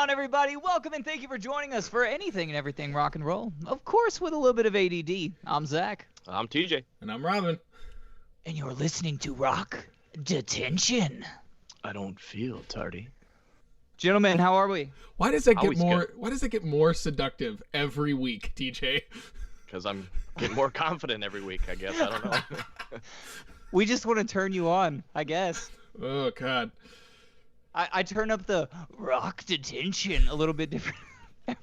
on, everybody? Welcome and thank you for joining us for anything and everything rock and roll. Of course, with a little bit of ADD. I'm Zach. I'm TJ. And I'm Robin. And you're listening to Rock Detention. I don't feel tardy. Gentlemen, how are we? Why does it Always get more? good. Why does it get more seductive every week, TJ? Because I'm getting more confident every week, I guess. I don't know. We just want to turn you on, I guess. Oh God. I turn up the Rock Detention a little bit different every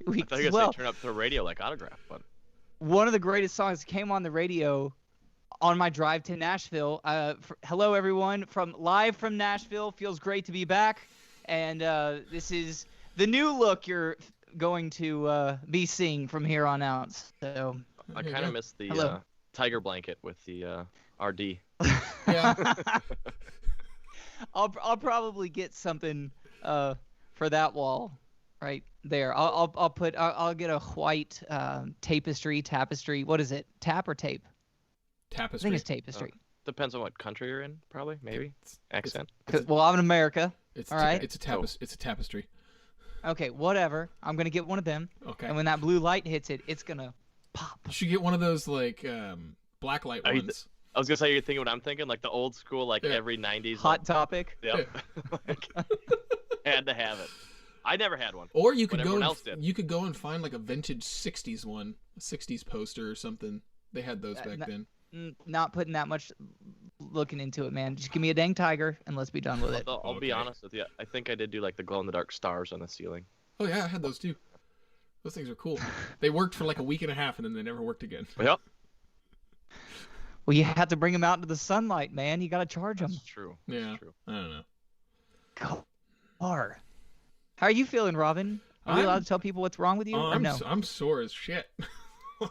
I week thought you as were well. going to turn up the radio like Autograph, but One of the greatest songs came on the radio on my drive to Nashville. Hello, everyone, live from Nashville. Feels great to be back. And this is the new look you're going to be seeing from here on out. So I kind of missed the Hello. tiger blanket with the RD. Yeah. I'll probably get something for that wall right there. I'll get a white tapestry. What is it? Tap or tape? I Tapestry. think it's tapestry. Depends on what country you're in, probably, maybe. Accent. Well, I'm in America. It's all right. It's a tapestry. Okay, whatever. I'm gonna get one of them. Okay. And when that blue light hits it, it's gonna pop. You should get one of those like black light Are you ones. I was going to say, you're thinking what I'm thinking, like the old school, like Yeah. every 90s. Hot Topic. Yep. Like, had to have it. I never had one. Or you could But go. everyone And, else did. You could go and find like a vintage '60s one, a '60s poster or something. They had those back then. Not putting that much looking into it, man. Just give me a dang tiger and let's be done with it. I'll be Okay. honest with you. I think I did do like the glow-in-the-dark stars on the ceiling. Oh yeah, I had those too. Those things are cool. They worked for like a week and a half and then they never worked again. Yep. Well, you have to bring them out into the sunlight, man. You got to charge them. That's true. That's Yeah. true. I don't know. Car. How are you feeling, Robin? Are we I'm- allowed to tell people what's wrong with you? Or no? I'm sore as shit.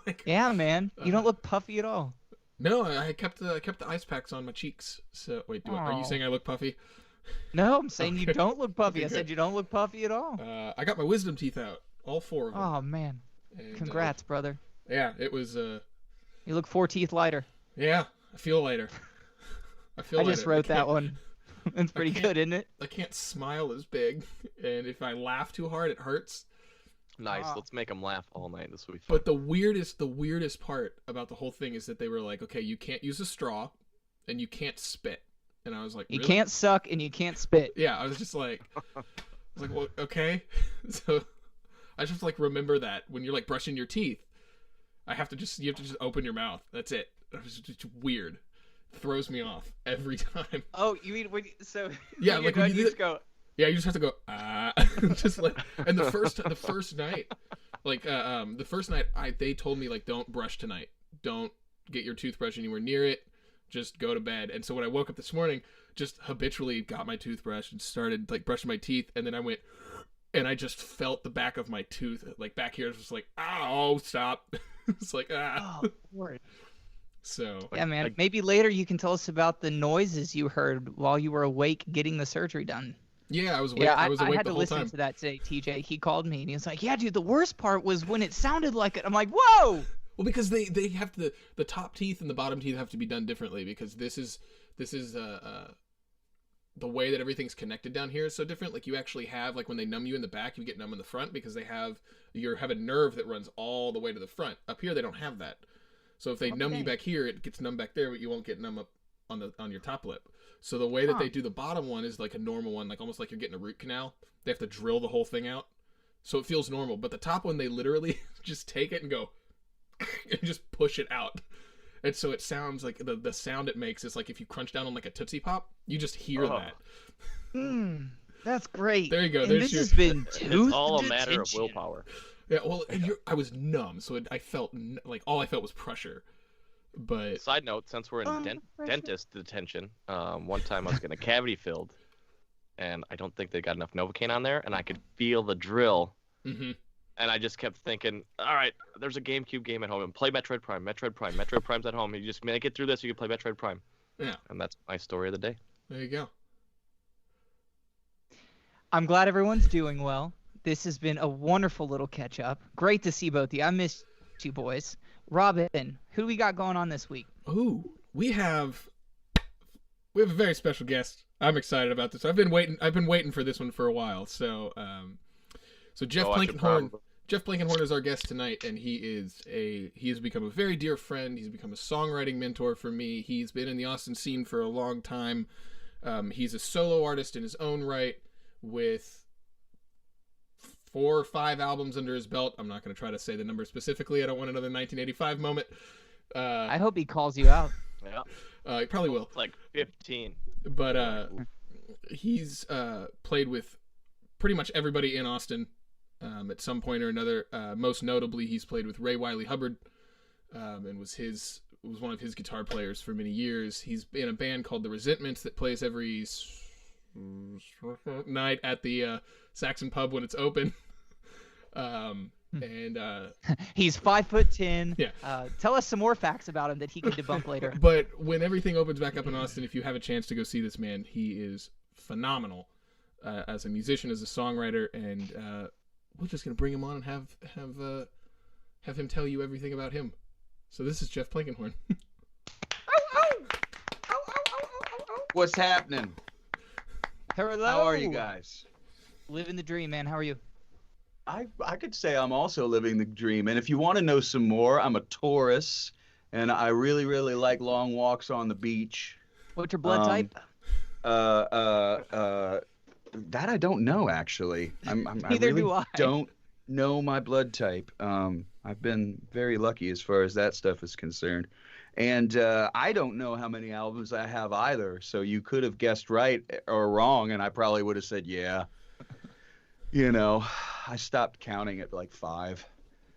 Like, Yeah, man. You don't look puffy at all. no, I kept the ice packs on my cheeks. So wait, are you Aw. saying I look puffy? No, I'm saying you Okay. don't look puffy. Okay, I said good. you don't look puffy at all. I got my wisdom teeth out, all 4 of them. Oh, man. And, Congrats, brother. yeah, it was. You look 4 teeth lighter. Yeah, I feel lighter. I feel. I just lighter. wrote that can't- one. It's pretty can't- good, isn't it? I can't smile as big, and if I laugh too hard, it hurts. Nice. Ah. Let's make them laugh all night. This will be fun. But the weirdest part about the whole thing is that they were like, okay, you can't use a straw, and you can't spit. And I was like, You really? can't suck and you can't spit. Yeah, I was just like, well, okay. So I just have to like remember that when you're like brushing your teeth, you have to just open your mouth. That's it. It was just weird. Throws me off every time. Oh, you mean so? Yeah, when like you're when done, you just go. Yeah, you just have to go just like. And the first night, like the first night, they told me like, don't brush tonight. Don't get your toothbrush anywhere near it. Just go to bed. And so when I woke up this morning, just habitually got my toothbrush and started like brushing my teeth, and then I went, and I just felt the back of my tooth, like back here, it was just like, oh, stop. It's like Oh, Lord. So Yeah, man. like- Maybe later you can tell us about the noises you heard while you were awake getting the surgery done. yeah, I was awake. Yeah, I was I awake had the to whole listen time. to that today, TJ. He called me and he was like, yeah, dude, the worst part was when it sounded like it. I'm like, whoa! Well, because they have the top teeth and the bottom teeth have to be done differently because this is the way that everything's connected down here is so different. Like you actually have like when they numb you in the back, you get numb in the front because they have a nerve that runs all the way to the front. Up here they don't have that. So if they numb you Okay. back here, it gets numb back there, but you won't get numb up on your top lip. So the way that Huh. they do the bottom one is like a normal one, like almost like you're getting a root canal. They have to drill the whole thing out. So it feels normal, but the top one they literally just take it and go and just push it out. And so it sounds like the sound it makes is like if you crunch down on like a Tootsie Pop, you just hear Oh. that. That's great. There you go, And there's this your- has been It's tooth all a matter of detention. willpower. Yeah, well, and I was numb, so I felt like all I felt was pressure. But Side note, since we're in pressure. dentist detention, one time I was getting a cavity filled, and I don't think they got enough Novocaine on there, and I could feel the drill, mhm. and I just kept thinking, all right, there's a GameCube game at home, and play Metroid Prime. Metroid Prime's at home. You just make it through this, you can play Metroid Prime. Yeah. And that's my story of the day. There you go. I'm glad everyone's doing well. This has been a wonderful little catch up. Great to see both of you. I missed you boys. Robin, who do we got going on this week? Ooh, we have a very special guest. I'm excited about this. I've been waiting for this one for a while. So So Jeff Oh, I should Plankenhorn. probably- Jeff Plankenhorn is our guest tonight, and he has become a very dear friend. He's become a songwriting mentor for me. He's been in the Austin scene for a long time. He's a solo artist in his own right with 4 or 5 albums under his belt. I'm not going to try to say the number specifically. I don't want another 1985 moment. I hope he calls you out. Yeah. He probably will. Like 15. But he's played with pretty much everybody in Austin at some point or another. Most notably, he's played with Ray Wiley Hubbard and was one of his guitar players for many years. He's in a band called The Resentments that plays every night at the Saxon Pub when it's open. And He's 5'10". Yeah. Tell us some more facts about him that he can debunk later. But when everything opens back up in Austin, if you have a chance to go see this man, he is phenomenal as a musician, as a songwriter, and we're just gonna bring him on and have him tell you everything about him. So this is Jeff Plankenhorn. What's happening? Hello. How are you guys? Living the dream, man. How are you? I could say I'm also living the dream. And if you want to know some more, I'm a Taurus, and I really, really like long walks on the beach. What's your blood type? That I don't know, actually. Neither do I. Don't know my blood type. I've been very lucky as far as that stuff is concerned. And I don't know how many albums I have either. So you could have guessed right or wrong, and I probably would have said, yeah. You know, I stopped counting at like 5.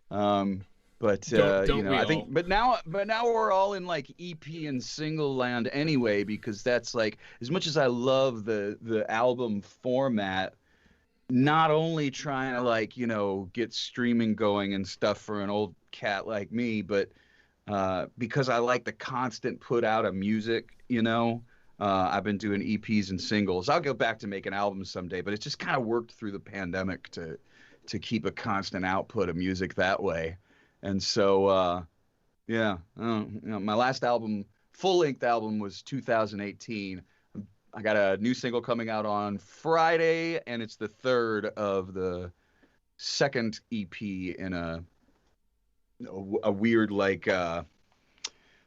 But Don't you know, we I think, all? but now we're all in like EP and single land anyway, because that's like, as much as I love the album format, not only trying to like, you know, get streaming going and stuff for an old cat like me, but because I like the constant put out of music, you know. I've been doing EPs and singles. I'll go back to making albums someday, but it's just kind of worked through the pandemic to keep a constant output of music that way. And so, yeah, you know, my last album, full-length album, was 2018. I got a new single coming out on Friday, and it's the 3rd of the second EP in a weird, like,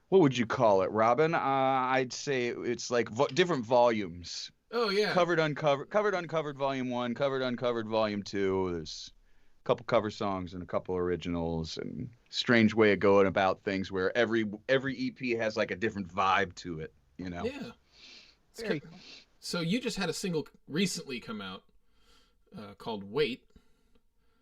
what would you call it, Robin? I'd say it's like different volumes. Oh yeah. Covered, uncovered, volume 1, covered, uncovered, volume 2. There's a couple cover songs and a couple originals, and strange way of going about things where every EP has like a different vibe to it, you know? Yeah. It's Very good. So you just had a single recently come out called Wait.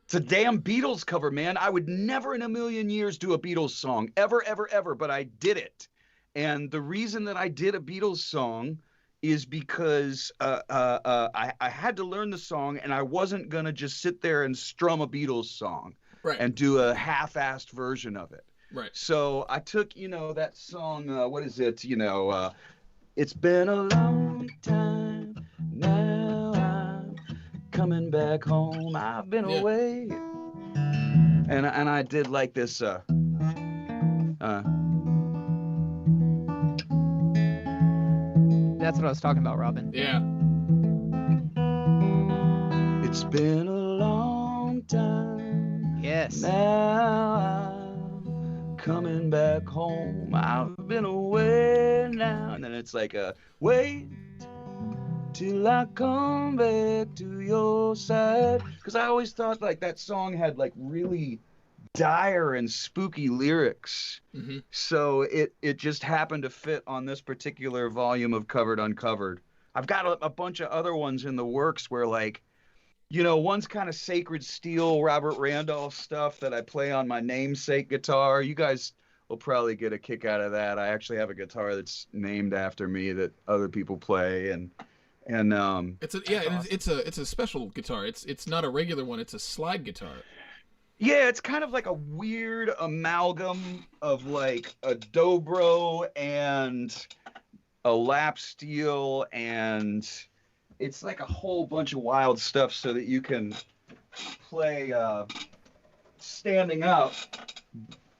It's a damn Beatles cover, man. I would never in a million years do a Beatles song, ever, ever, ever, but I did it. And the reason that I did a Beatles song is because I had to learn the song, and I wasn't going to just sit there and strum a Beatles song Right. and do a half-assed version of it. Right. So I took, you know, that song, what is it, you know, it's been a long time, now I'm coming back home, I've been Yeah. away. And I did like this, That's what I was talking about, Robin. Yeah. it's been a long time, Yes. now I'm coming back home, I've been away now. And then it's like wait till I come back to your side. Because I always thought like that song had like really dire and spooky lyrics. Mm-hmm. So it just happened to fit on this particular volume of Covered Uncovered. I've got a bunch of other ones in the works where, like, you know, one's kind of Sacred Steel, Robert Randolph stuff that I play on my namesake guitar. You guys will probably get a kick out of that. I actually have a guitar that's named after me that other people play, and It's a special guitar. It's not a regular one. It's a slide guitar. yeah, it's kind of like a weird amalgam of like a dobro and a lap steel, and it's like a whole bunch of wild stuff so that you can play standing up,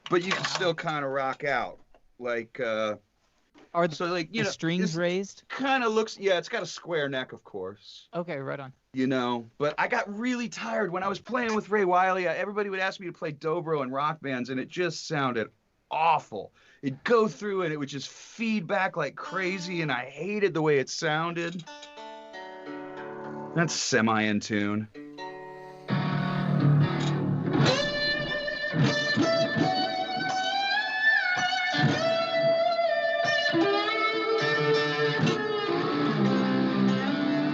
but you can still kind of rock out. Like, Are Are the, So like the strings raised? kind of looks, yeah, it's got a square neck, of course. Okay, right on. But I got really tired when I was playing with Ray Wiley. Everybody would ask me to play dobro and rock bands, and it just sounded awful. It'd go through and it would just feed back like crazy, and I hated the way it sounded. That's semi in tune.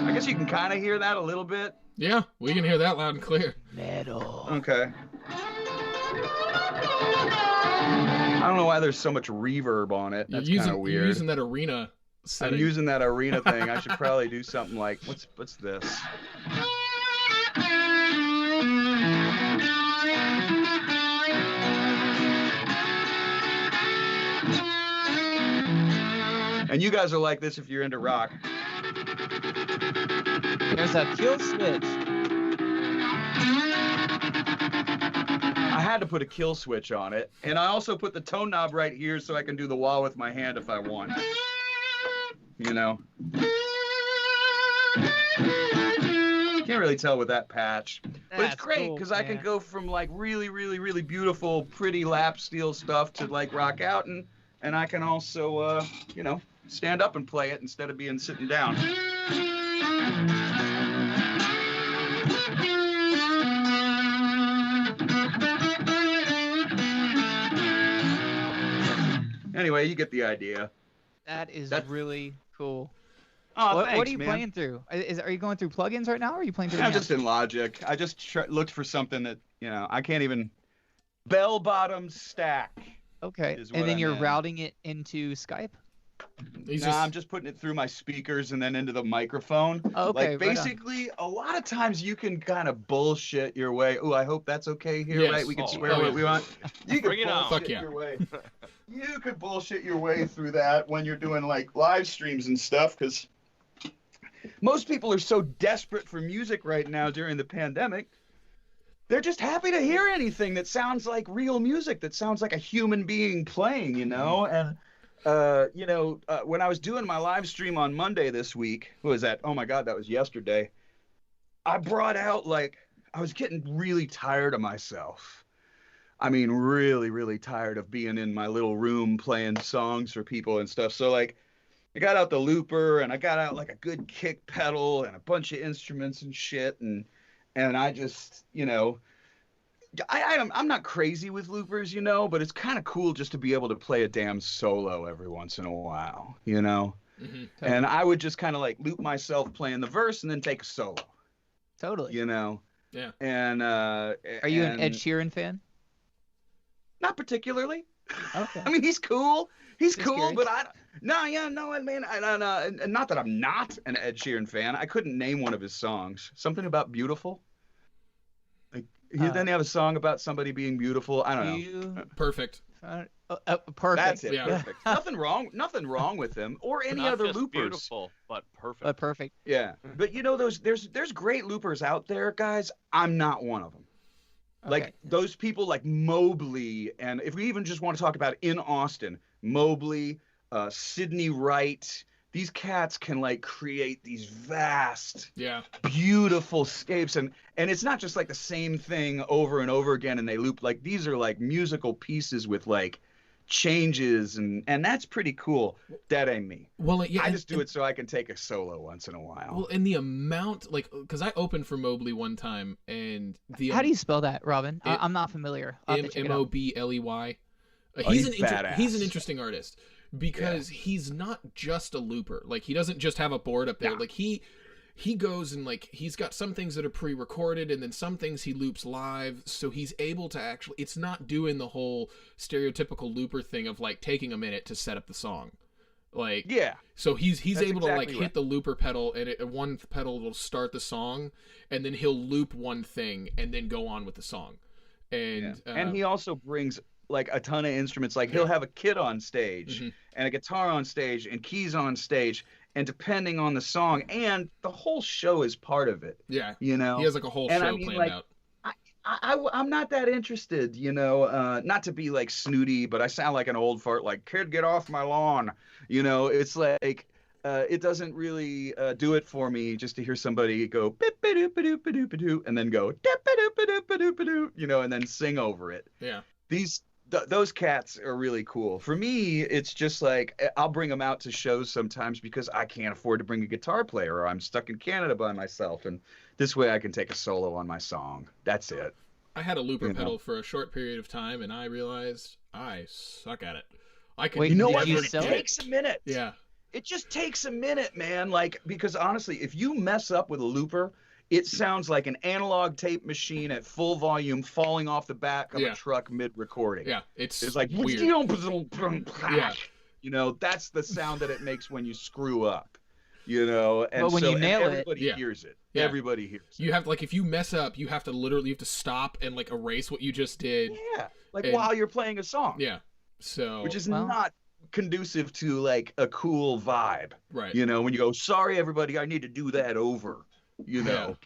I guess you can kind of hear that a little bit. Yeah, we can hear that loud and clear. Metal. Okay. I don't know why there's so much reverb on it. That's kind of weird. You're using that arena setting. I'm using that arena thing. I should probably do something like, what's this? And you guys are like this if you're into rock. There's a kill switch. I had to put a kill switch on it, and I also put the tone knob right here so I can do the wah with my hand if I want. Can't really tell with that patch, but it's That's great cool, because I can go from like really, really, really beautiful, pretty lap steel stuff to like rock out, and I can also, stand up and play it instead of being sitting down. Anyway, you get the idea. That is really cool. Oh, what thanks, are you man. playing through? Are you going through plugins right now, or are you playing through? I'm just in Logic. I just looked for something that I can't even. Bell bottom stack. Okay, is and what then I'm you're in. routing it into Skype. I'm just putting it through my speakers and then into the microphone. Oh, okay, Like right on. basically, a lot of times you can kind of bullshit your way. Oh, I hope that's okay here, Yes. right? We can Oh, swear oh, what yeah. we want. You can Bring it on. bullshit Fuck yeah. your way. You could bullshit your way through that when you're doing like live streams and stuff, because most people are so desperate for music right now during the pandemic. They're just happy to hear anything that sounds like real music, that sounds like a human being playing, And when I was doing my live stream on Monday this week, what was that? Oh my God, that was yesterday. I brought out I was getting really tired of myself. I mean, really, really tired of being in my little room playing songs for people and stuff. So I got out the looper and I got out like a good kick pedal and a bunch of instruments and shit. And I just, I'm not crazy with loopers, but it's kind of cool just to be able to play a damn solo every once in a while, Mm-hmm. And I would just kind of loop myself playing the verse and then take a solo, Totally. Yeah. And Are you an Ed Sheeran fan? Not particularly. Okay. I mean, he's cool. He's Just cool, curious. but not that I'm not an Ed Sheeran fan. I couldn't name one of his songs. Something about beautiful. Then they have a song about somebody being beautiful. I don't know. Perfect. Perfect. That's it. Yeah. Perfect. Nothing wrong with him or any Not other just loopers. beautiful, but perfect. Perfect. Yeah, but there's great loopers out there, guys. I'm not one of them. Okay. Those people like Mobley, and if we even just want to talk about in Austin, Mobley, Sidney Wright. These cats can create these vast, beautiful scapes, and it's not just the same thing over and over again, and they loop. These are musical pieces with changes, and that's pretty cool. That ain't me. Well, yeah, I just do it so I can take a solo once in a while. Well, and the amount, because I opened for Mobley one time, and How do you spell that, Robin? I'm not familiar. I'll have to check it out. Mobley. He's He's badass. an interesting artist because he's not just a looper. He doesn't just have a board up there. No. He goes and he's got some things that are pre-recorded and then some things he loops live, so he's able to actually, it's not doing the whole stereotypical looper thing of taking a minute to set up the song. So he's That's able to exactly hit right. the looper pedal, and one pedal will start the song, and then he'll loop one thing and then go on with the song. And and he also brings a ton of instruments. He'll have a kit on stage and a guitar on stage and keys on stage, and depending on the song, and the whole show is part of it. yeah, He he has a whole And show I mean, planned out. I'm not that interested, you know. Not to be like snooty, but I sound like an old fart. Like, kid, get off my lawn. You know, it's like it doesn't really do it for me just to hear somebody go "Bip-ba-doop-ba-doop-ba-doop-ba-doo," and then go "Dip-ba-doop-ba-doop-ba-doop-ba-doo," you know, and then sing over it. Yeah. Those cats are really cool. For me, it's just like I'll bring them out to shows sometimes because I can't afford to bring a guitar player, or I'm stuck in Canada by myself, and this way I can take a solo on my song. That's it. I had a looper You know. pedal for a short period of time, and I realized I suck at it. I could Wait, You know did what? you But sell it it? takes a minute. Yeah. It just takes a minute, man. Like, because honestly, if you mess up with a looper, it sounds like an analog tape machine at full volume falling off the back of Yeah. a truck mid-recording. Yeah. It's like weird. yeah. You know, that's the sound that it makes when you screw up. You know, and But when so you nail it- everybody Yeah. hears it. Yeah. Everybody hears it. You have like, if you mess up, you have to stop and like erase what you just did. Yeah, like And- while you're playing a song. Yeah. So Which is Well- not conducive to like a cool vibe. right. You know, when you go, sorry everybody, I need to do that over. You know,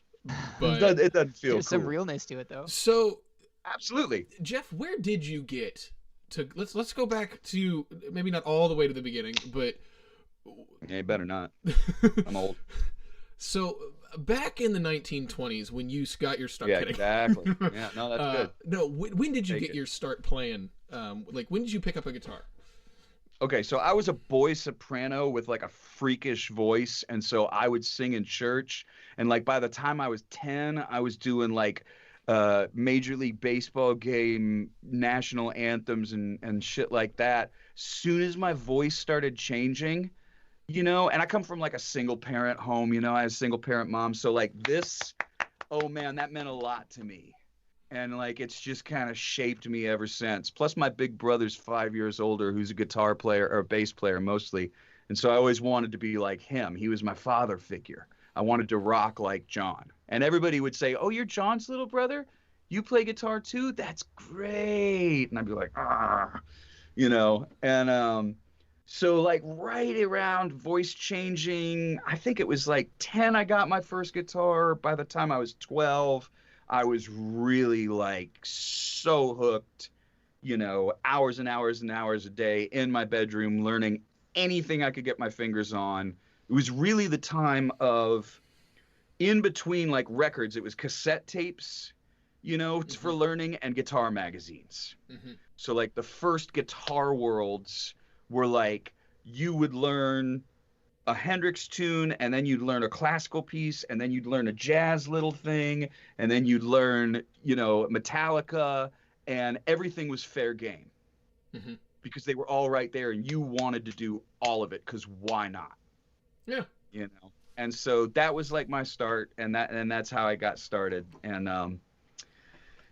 But it doesn't feel There's cool. some realness to it, though. so Absolutely. Jeff, where did you get to? Let's go back to maybe not all the way to the beginning, but Yeah, you better not. I'm old. so back in the 1920s when you got your start. Yeah, Kidding. exactly. Yeah, no, that's good. No, when did you Take get it. your start playing? Like when did you pick up a guitar? Okay, so I was a boy soprano with like a freakish voice, and so I would sing in church. And like by the time I was 10, I was doing like Major League Baseball game national anthems and shit like that. Soon as my voice started changing, you know, and I come from like a single parent home, you know, I have a single parent mom, so like this, oh man, that meant a lot to me. And like it's just kind of shaped me ever since. Plus my big brother's 5 years older, who's a guitar player or a bass player mostly, and so I always wanted to be like him. He was my father figure. I wanted to rock like John. And everybody would say, "Oh, you're John's little brother? You play guitar too? That's great." And I'd be like, "Ah," you know. And so like right around voice changing, I think it was like 10 I got my first guitar. By the time I was 12, I was really like so hooked, you know, hours and hours and hours a day in my bedroom learning anything I could get my fingers on. It was really the time of in between like records, it was cassette tapes, you know, for learning, and guitar magazines. Mm-hmm. So like the first guitar worlds were like you would learn a Hendrix tune, and then you'd learn a classical piece, and then you'd learn a jazz little thing, and then you'd learn, you know, Metallica, and everything was fair game. Mm-hmm. Because they were all right there, and you wanted to do all of it, because why not? Yeah. You know? And so that was like my start, and that's how I got started. And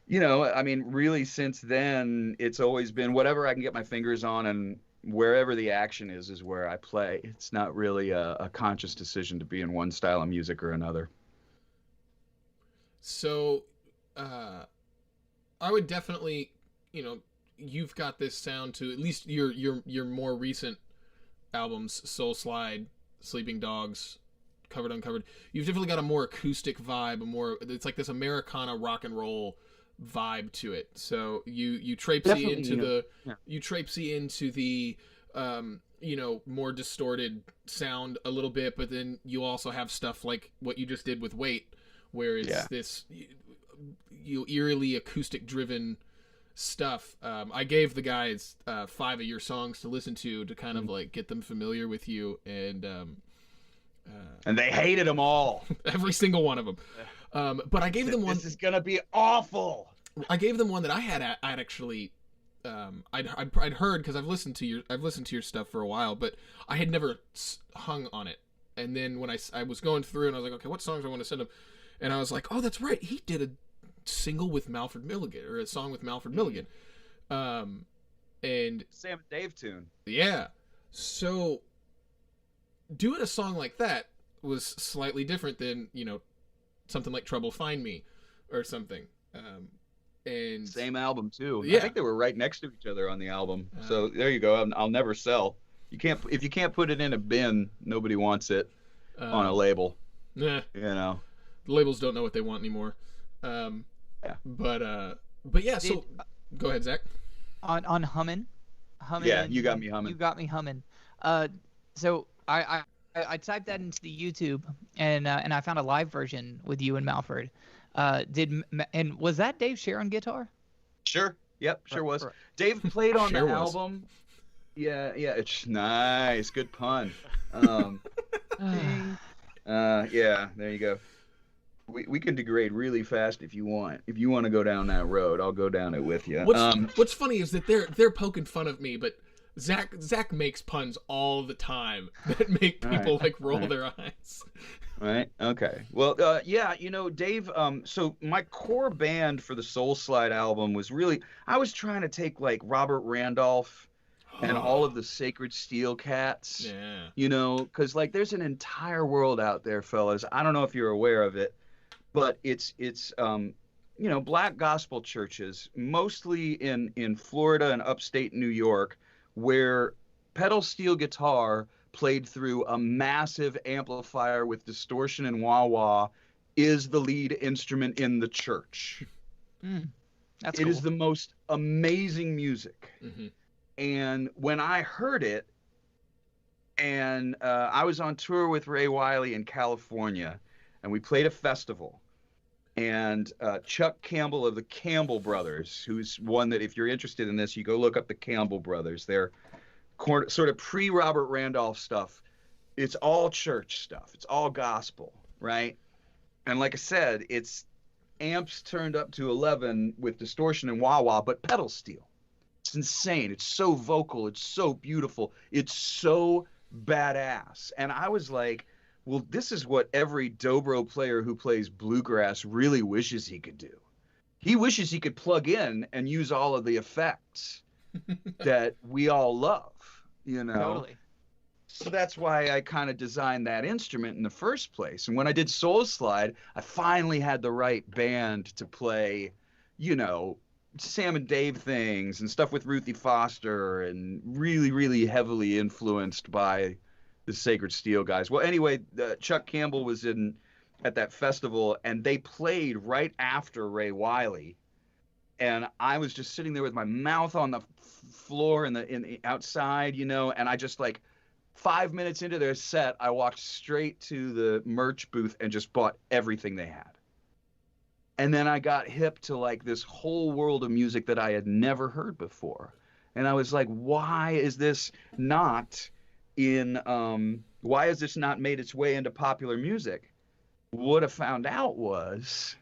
you know, I mean, really since then, it's always been whatever I can get my fingers on, and wherever the action is where I play. It's not really a conscious decision to be in one style of music or another. So, I would definitely, you know, you've got this sound to at least your more recent albums, Soul Slide, Sleeping Dogs, Covered Uncovered. You've definitely got a more acoustic vibe, it's like this Americana rock and roll vibe to it. So you traipsy into the you know, more distorted sound a little bit, but then you also have stuff like what you just did with Wait, where it's this you eerily acoustic driven stuff. I gave the guys 5 of your songs to listen to kind of like get them familiar with you, and they hated them all. every single one of them. But I gave them one. This is gonna be awful. I gave them one that I'd actually I'd heard, because I've listened to your stuff for a while, but I had never hung on it. And then when I was going through and I was like, okay, what songs I want to send him, and I was like, oh, that's right, he did a single with Malford Milligan, or a song with Malford Milligan, and Sam and Dave tune. yeah, so doing a song like that was slightly different than, you know, something like Trouble Find Me or something. And Same album too. Yeah. I think they were right next to each other on the album. So there you go. I'll never sell. If you can't put it in a bin, nobody wants it on a label. Nah, You know. the labels don't know what they want anymore. But yeah. So go ahead, Zach. On humming. Yeah, you got me humming. You got me humming. So I typed that into the YouTube and I found a live version with you and Malford. And was that Dave Scher on guitar? Sure. Yep, sure was. Dave played on Sure the was. album. Yeah, it's nice. Good pun. Yeah, there you go. We can degrade really fast if you want. If you want to go down that road, I'll go down it with you. What's funny is that they're poking fun of me, but Zach makes puns all the time that make people roll their eyes. Right. Okay. Well, yeah, Dave, so my core band for the Soul Slide album was really, I was trying to take like Robert Randolph and all of the Sacred Steel cats, because like there's an entire world out there, fellas. I don't know if you're aware of it, but it's black gospel churches, mostly in Florida and upstate New York, where pedal steel guitar played through a massive amplifier with distortion and wah-wah is the lead instrument in the church. That's It cool. is the most amazing music. Mm-hmm. And when I heard it, and I was on tour with Ray Wiley in California, and we played a festival. And Chuck Campbell of the Campbell Brothers, who's one that if you're interested in this, you go look up the Campbell Brothers. They're sort of pre-Robert Randolph stuff. It's all church stuff. It's all gospel, right? And like I said, it's amps turned up to 11 with distortion and wah-wah, but pedal steel. It's insane. It's so vocal. It's so beautiful. It's so badass. And I was like, well, this is what every dobro player who plays bluegrass really wishes he could do. He wishes he could plug in and use all of the effects that we all love, Totally. So that's why I kind of designed that instrument in the first place. And when I did Soul Slide, I finally had the right band to play, Sam and Dave things and stuff with Ruthie Foster, and really, really heavily influenced by the Sacred Steel guys. Well, anyway, Chuck Campbell was at that festival, and they played right after Ray Wiley. And I was just sitting there with my mouth on the floor in the outside, and I just 5 minutes into their set, I walked straight to the merch booth and just bought everything they had. And then I got hip to this whole world of music that I had never heard before. And I was like, why is this not why has this not made its way into popular music? What I found out was,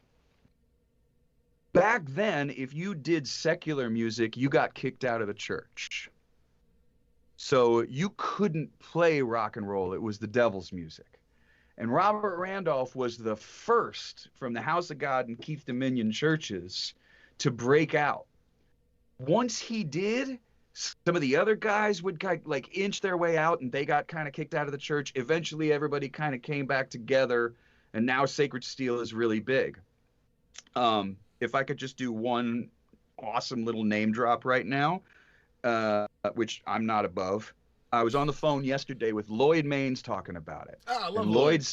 back then, if you did secular music, you got kicked out of the church. So you couldn't play rock and roll. It was the devil's music. And Robert Randolph was the first from the House of God and Keith Dominion churches to break out. Once he did, some of the other guys would inch their way out, and they got kind of kicked out of the church. Eventually, everybody kind of came back together, and now Sacred Steel is really big. If I could just do one awesome little name drop right now, which I'm not above. I was on the phone yesterday with Lloyd Maines talking about it. Oh, I love Lloyd.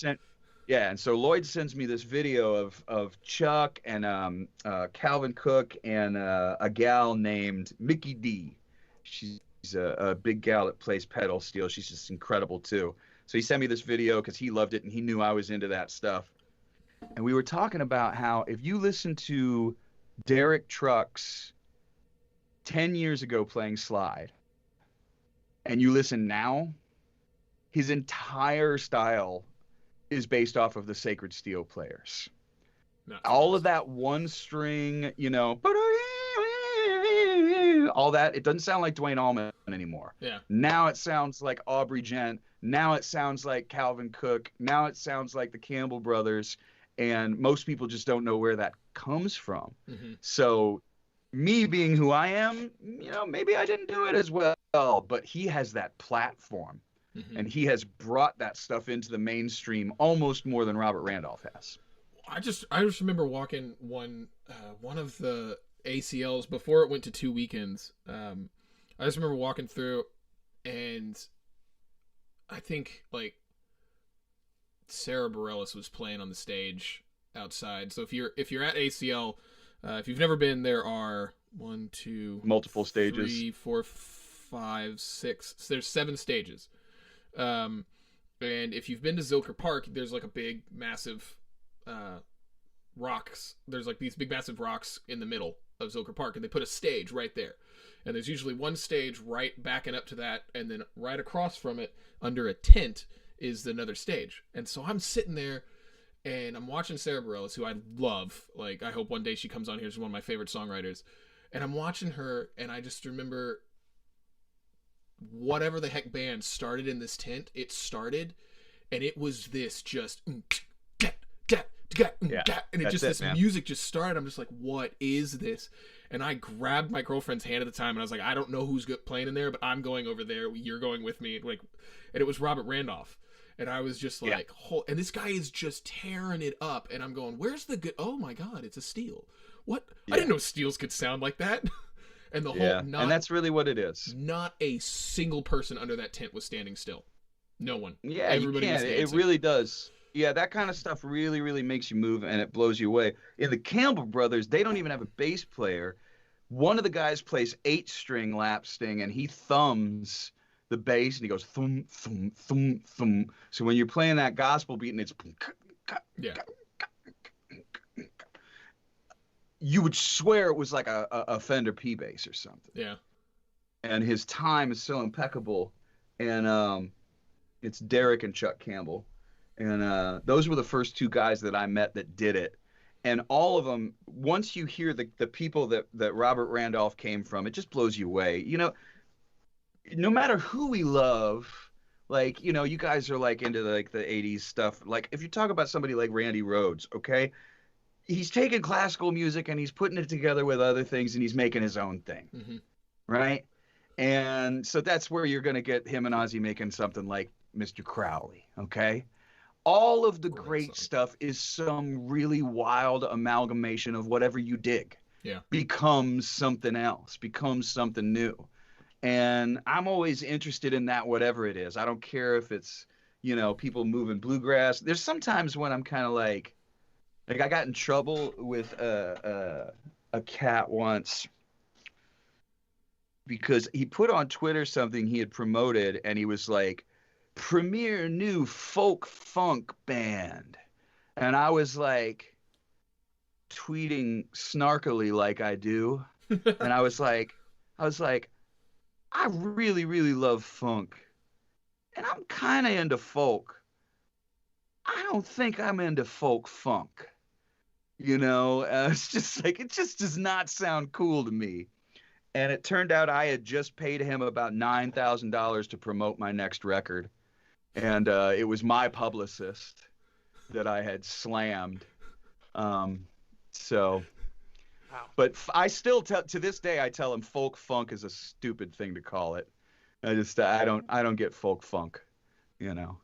And so Lloyd sends me this video of Chuck and Calvin Cook and a gal named Mickey D. She's a big gal that plays pedal steel. She's just incredible too. So he sent me this video because he loved it and he knew I was into that stuff. And we were talking about how if you listen to Derek Trucks 10 years ago playing slide, and you listen now, his entire style is based off of the Sacred Steel players. All of that one string, all that, it doesn't sound like Dwayne Allman anymore. Yeah. Now it sounds like Aubrey Gent. Now it sounds like Calvin Cook. Now it sounds like the Campbell Brothers. And most people just don't know where that comes from. Mm-hmm. So me being who I am, maybe I didn't do it as well, but he has that platform, and he has brought that stuff into the mainstream almost more than Robert Randolph has. I just remember walking one of the ACLs before it went to 2 weekends. I just remember walking through, and I think Sarah Bareilles was playing on the stage outside. So if you're at ACL, If you've never been, there are multiple stages. 3, 4, 5, 6. So there's 7 stages. And if you've been to Zilker Park, there's like a big, massive rocks. There's like these big, massive rocks in the middle of Zilker Park, and they put a stage right there. And there's usually one stage right backing up to that, and then right across from it, under a tent, is another stage. And so I'm sitting there, and I'm watching Sarah Bareilles, who I love. Like, I hope one day she comes on here. She's one of my favorite songwriters. And I'm watching her, and I just remember whatever the heck band started in this tent, it started, and it was this just... and it just, this music just started. I'm just like, what is this? And I grabbed my girlfriend's hand at the time, and I was like, I don't know who's playing in there, but I'm going over there. You're going with me. Like, and it was Robert Randolph. And I was just like, and this guy is just tearing it up. And I'm going, where's the good? Oh my God, it's a steel. What? Yeah. I didn't know steels could sound like that. And the whole, and that's really what it is. Not a single person under that tent was standing still. No one. Yeah, everybody you was can't. dancing. It really does. Yeah, that kind of stuff really, really makes you move, and it blows you away. In the Campbell Brothers, they don't even have a bass player. One of the guys plays 8-string lap sting, and he thumbs the bass, and he goes thum, thum, thum, thum. So when you're playing that gospel beat, and it's you would swear it was like a Fender P bass or something. Yeah. And his time is so impeccable, and it's Derek and Chuck Campbell. And those were the first 2 guys that I met that did it. And all of them, once you hear the people that Robert Randolph came from, it just blows you away. You know, no matter who we love, like, you know, you guys are like into the 80s stuff. Like, if you talk about somebody like Randy Rhoads, okay, he's taking classical music and he's putting it together with other things, and he's making his own thing, right? And so that's where you're going to get him and Ozzy making something like Mr. Crowley, okay? All of the great stuff is some really wild amalgamation of whatever you dig. Yeah. Becomes something else, becomes something new. And I'm always interested in that, whatever it is. I don't care if it's, you know, people moving bluegrass. There's sometimes when I'm kind of like I got in trouble with a cat once because he put on Twitter something he had promoted, and he was like, premier new folk funk band. And I was like tweeting snarkily like I do. And I was like, I really, really love funk. And I'm kind of into folk. I don't think I'm into folk funk. You know, it's just like, it just does not sound cool to me. And it turned out I had just paid him about $9,000 to promote my next record. And it was my publicist that I had slammed. So, but I still to this day, I tell him folk funk is a stupid thing to call it. I don't get folk funk, you know.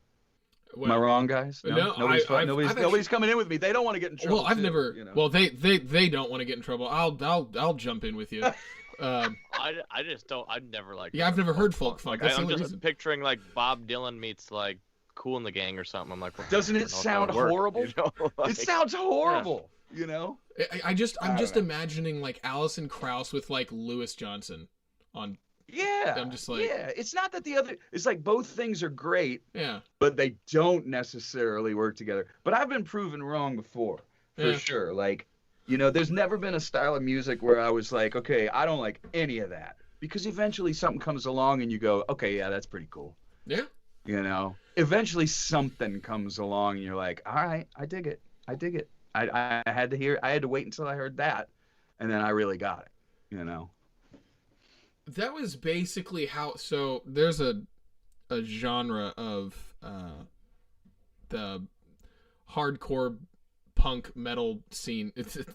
Well, am I wrong, guys? No, nobody's coming in with me. They don't want to get in trouble. Well, I've too, never. You know? Well, they don't want to get in trouble. I'll jump in with you. I just don't. I've never like. Yeah, I've never heard folk funk. Like, I'm just picturing like Bob Dylan meets like Kool and the Gang or something. I'm like, doesn't it sound horrible? You know? Like, it sounds horrible. Yeah. You know. I'm just imagining like Alison Krauss with like Louis Johnson on. Yeah. I'm just like. Yeah. It's not that the other. It's like both things are great. Yeah. But they don't necessarily work together. But I've been proven wrong before, for sure. Like, you know, there's never been a style of music where I was like, okay, I don't like any of that. Because eventually something comes along and you go, okay, yeah, that's pretty cool. Yeah. You know, eventually something comes along and you're like, all right, I dig it. I had to wait until I heard that. And then I really got it, you know. That was basically how, so there's a genre of the hardcore punk metal scene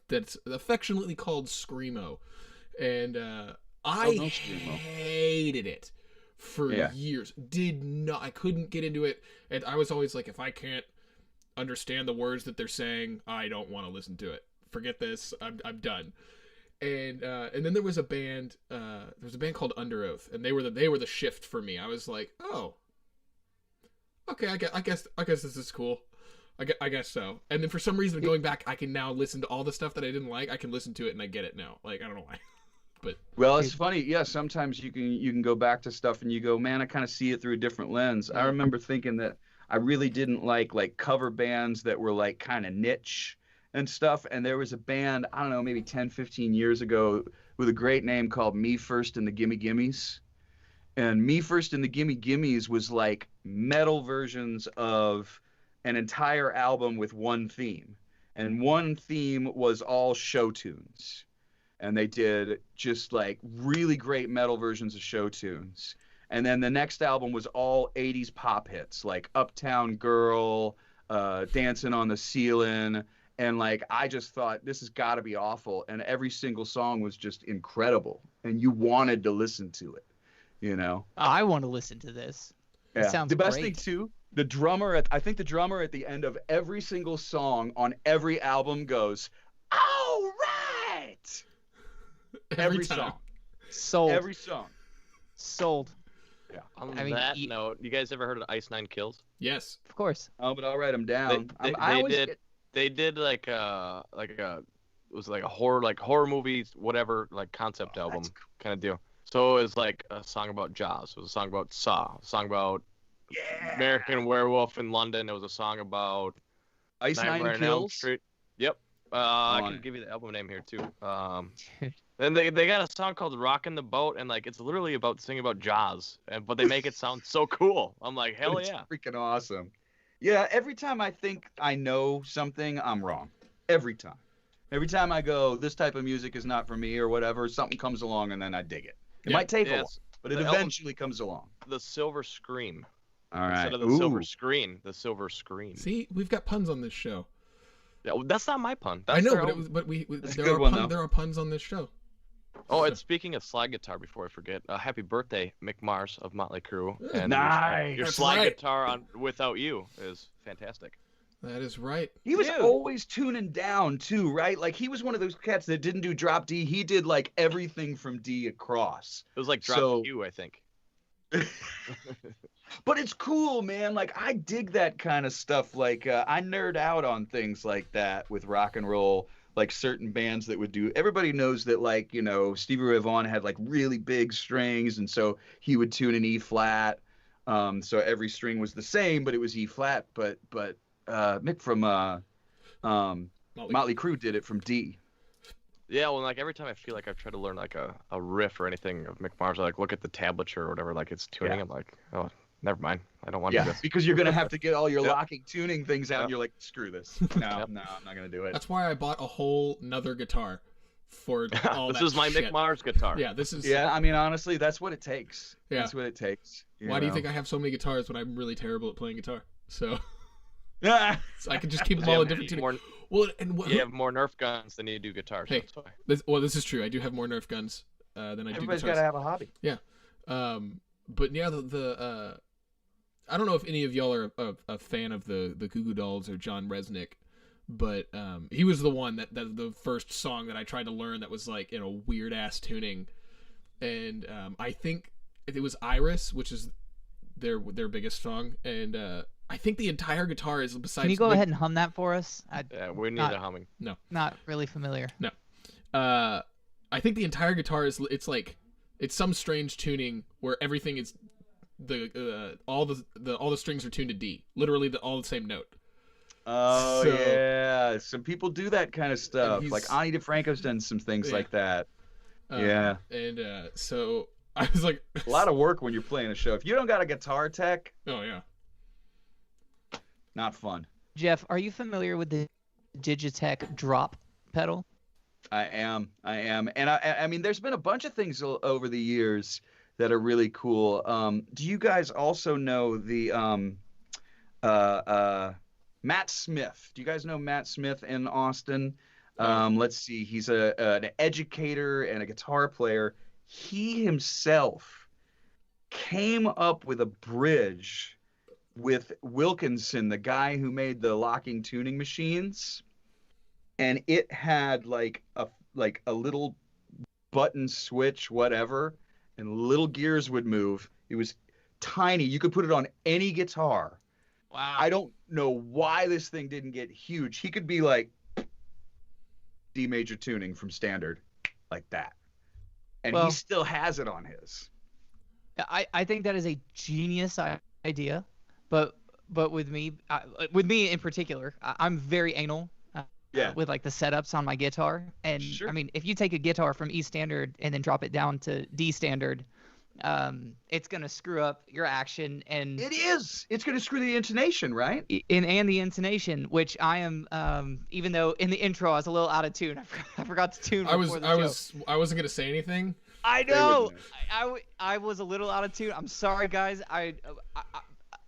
that's affectionately called screamo, and I hated it for years. I couldn't get into it, and I was always like, if I can't understand the words that they're saying, I don't want to listen to it. Forget this. I'm done. And then there was a band. There was a band called Under Oath, and they were the shift for me. I was like, oh, okay, I guess this is cool. I guess so. And then for some reason, going back, I can now listen to all the stuff that I didn't like. I can listen to it and I get it now. Like, I don't know why. But Well, it's funny. Yeah, sometimes you can go back to stuff and you go, man, I kind of see it through a different lens. I remember thinking that I really didn't like cover bands that were like kind of niche and stuff. And there was a band, I don't know, maybe 10, 15 years ago with a great name called Me First and the Gimme Gimmes. And Me First and the Gimme Gimmes was like metal versions of an entire album with one theme. And one theme was all show tunes. And they did just like really great metal versions of show tunes. And then the next album was all 80s pop hits, like Uptown Girl, Dancing on the Ceiling. And like, I just thought, this has got to be awful. And every single song was just incredible. And you wanted to listen to it, you know? I want to listen to this. It sounds The best great. thing too, I think the drummer at the end of every single song on every album goes, all right. Every time. song. Sold. Every song. Sold. On I mean, that note, you guys ever heard of Ice Nine Kills? Yes. Of course. Oh, but I'll write them down. They did like a it was like a horror movies, whatever, like concept album kind of deal. So it was like a song about Jaws. It was a song about Saw. A song about American Werewolf in London. It was a song about Ice Nightmare Nine on Elm Kills. Street. Yep. I On can it. give you the album name here too. Then they got a song called "Rockin' the Boat," and like it's literally about singing about Jaws, but they make it sound so cool. I'm like, hell It's yeah! freaking awesome. Yeah, every time I think I know something, I'm wrong. Every time. Every time I go, this type of music is not for me or whatever, something comes along and then I dig it. It Yeah, might take a while, Yes, but it the album- eventually comes along. the Silver Scream All right. instead of the Ooh. Silver Screen. The Silver Screen. See, we've got puns on this show. Yeah, well, that's not my pun. That's I know, their but album. That's a there good are one, though. there are puns on this show. Oh, and speaking of slide guitar, before I forget, happy birthday, Mick Mars of Motley Crue. And Nice. Your That's slide right. guitar on Without You is fantastic. That is right. He was Dude. always tuning down too, right? Like he was one of those cats that didn't do drop D. He did like everything from D across. It was like Drop So- Q, I think. But it's cool, man. Like I dig that kind of stuff. Like I nerd out on things like that with rock and roll. Like certain bands that would do. Everybody knows that, like, you know, Stevie Ray Vaughan had like really big strings, and so he would tune an E flat. So every string was the same, but it was E flat. But Mick from Motley Crue did it from D. Yeah, well, like every time I feel like I've tried to learn like a riff or anything of Mick Mars, I like look at the tablature or whatever, like it's tuning. Yeah. I'm like, oh, never mind. I don't want to do Yeah, this. because you're gonna have to get all your Yep. locking tuning things out, Yep. and you're like, screw this. No, Yep. no, I'm not gonna do it. That's why I bought a whole nother guitar for all This that is my shit. Mick Mars guitar. Yeah, this is. Yeah, I mean, honestly, that's what it takes. Yeah. That's what it takes. Why do you think I have so many guitars when I'm really terrible at playing guitar? So, think? so I can just keep them You all in have different tuning. more, Well, and what? you have more Nerf guns than you do guitars. Hey. That's why. This is true. I do have more Nerf guns than I Everybody's do got to guitars. have a hobby. But yeah, I don't know if any of y'all are a fan of the Goo Goo Dolls or John Resnick, but he was the one that the first song that I tried to learn that was like in a weird ass tuning, and I think it was Iris, which is their biggest song, and I think the entire guitar is besides. Can you go ahead and hum that for us? I'm Yeah, we need Not- a humming. not really familiar. I think the entire guitar is it's some strange tuning where everything is all the strings are tuned to D, literally all the same note. Oh So- yeah, some people do that kind of stuff. he's- Like Ani DeFranco's done some things Yeah. like that. Uh, Yeah. And so I was like, A lot of work when you're playing a show. If you don't got a guitar tech, oh yeah. not fun. Jeff, are you familiar with the Digitech drop pedal? I am, and I mean, there's been a bunch of things over the years that are really cool. Do you guys also know the Matt Smith? Do you guys know Matt Smith in Austin? Let's see, he's an educator and a guitar player. He himself came up with a bridge with Wilkinson, the guy who made the locking tuning machines. And it had like a little button switch, whatever, and little gears would move. It was tiny. You could put it on any guitar, Wow. I don't know why this thing didn't get huge. He could be like D major tuning from standard, like that, and he Well- still has it on his. I think that is a genius idea, but with me in particular, I'm very anal. Yeah. With like the setups on my guitar, and Sure. I mean, if you take a guitar from E standard and then drop it down to D standard, it's gonna screw up your action and It is. It's going to screw the intonation, right? and the intonation, which I am, even though in the intro I was a little out of tune. I forgot to tune. I before the show. wasn't gonna say anything. I They know. wouldn't I was a little out of tune. I'm sorry, guys.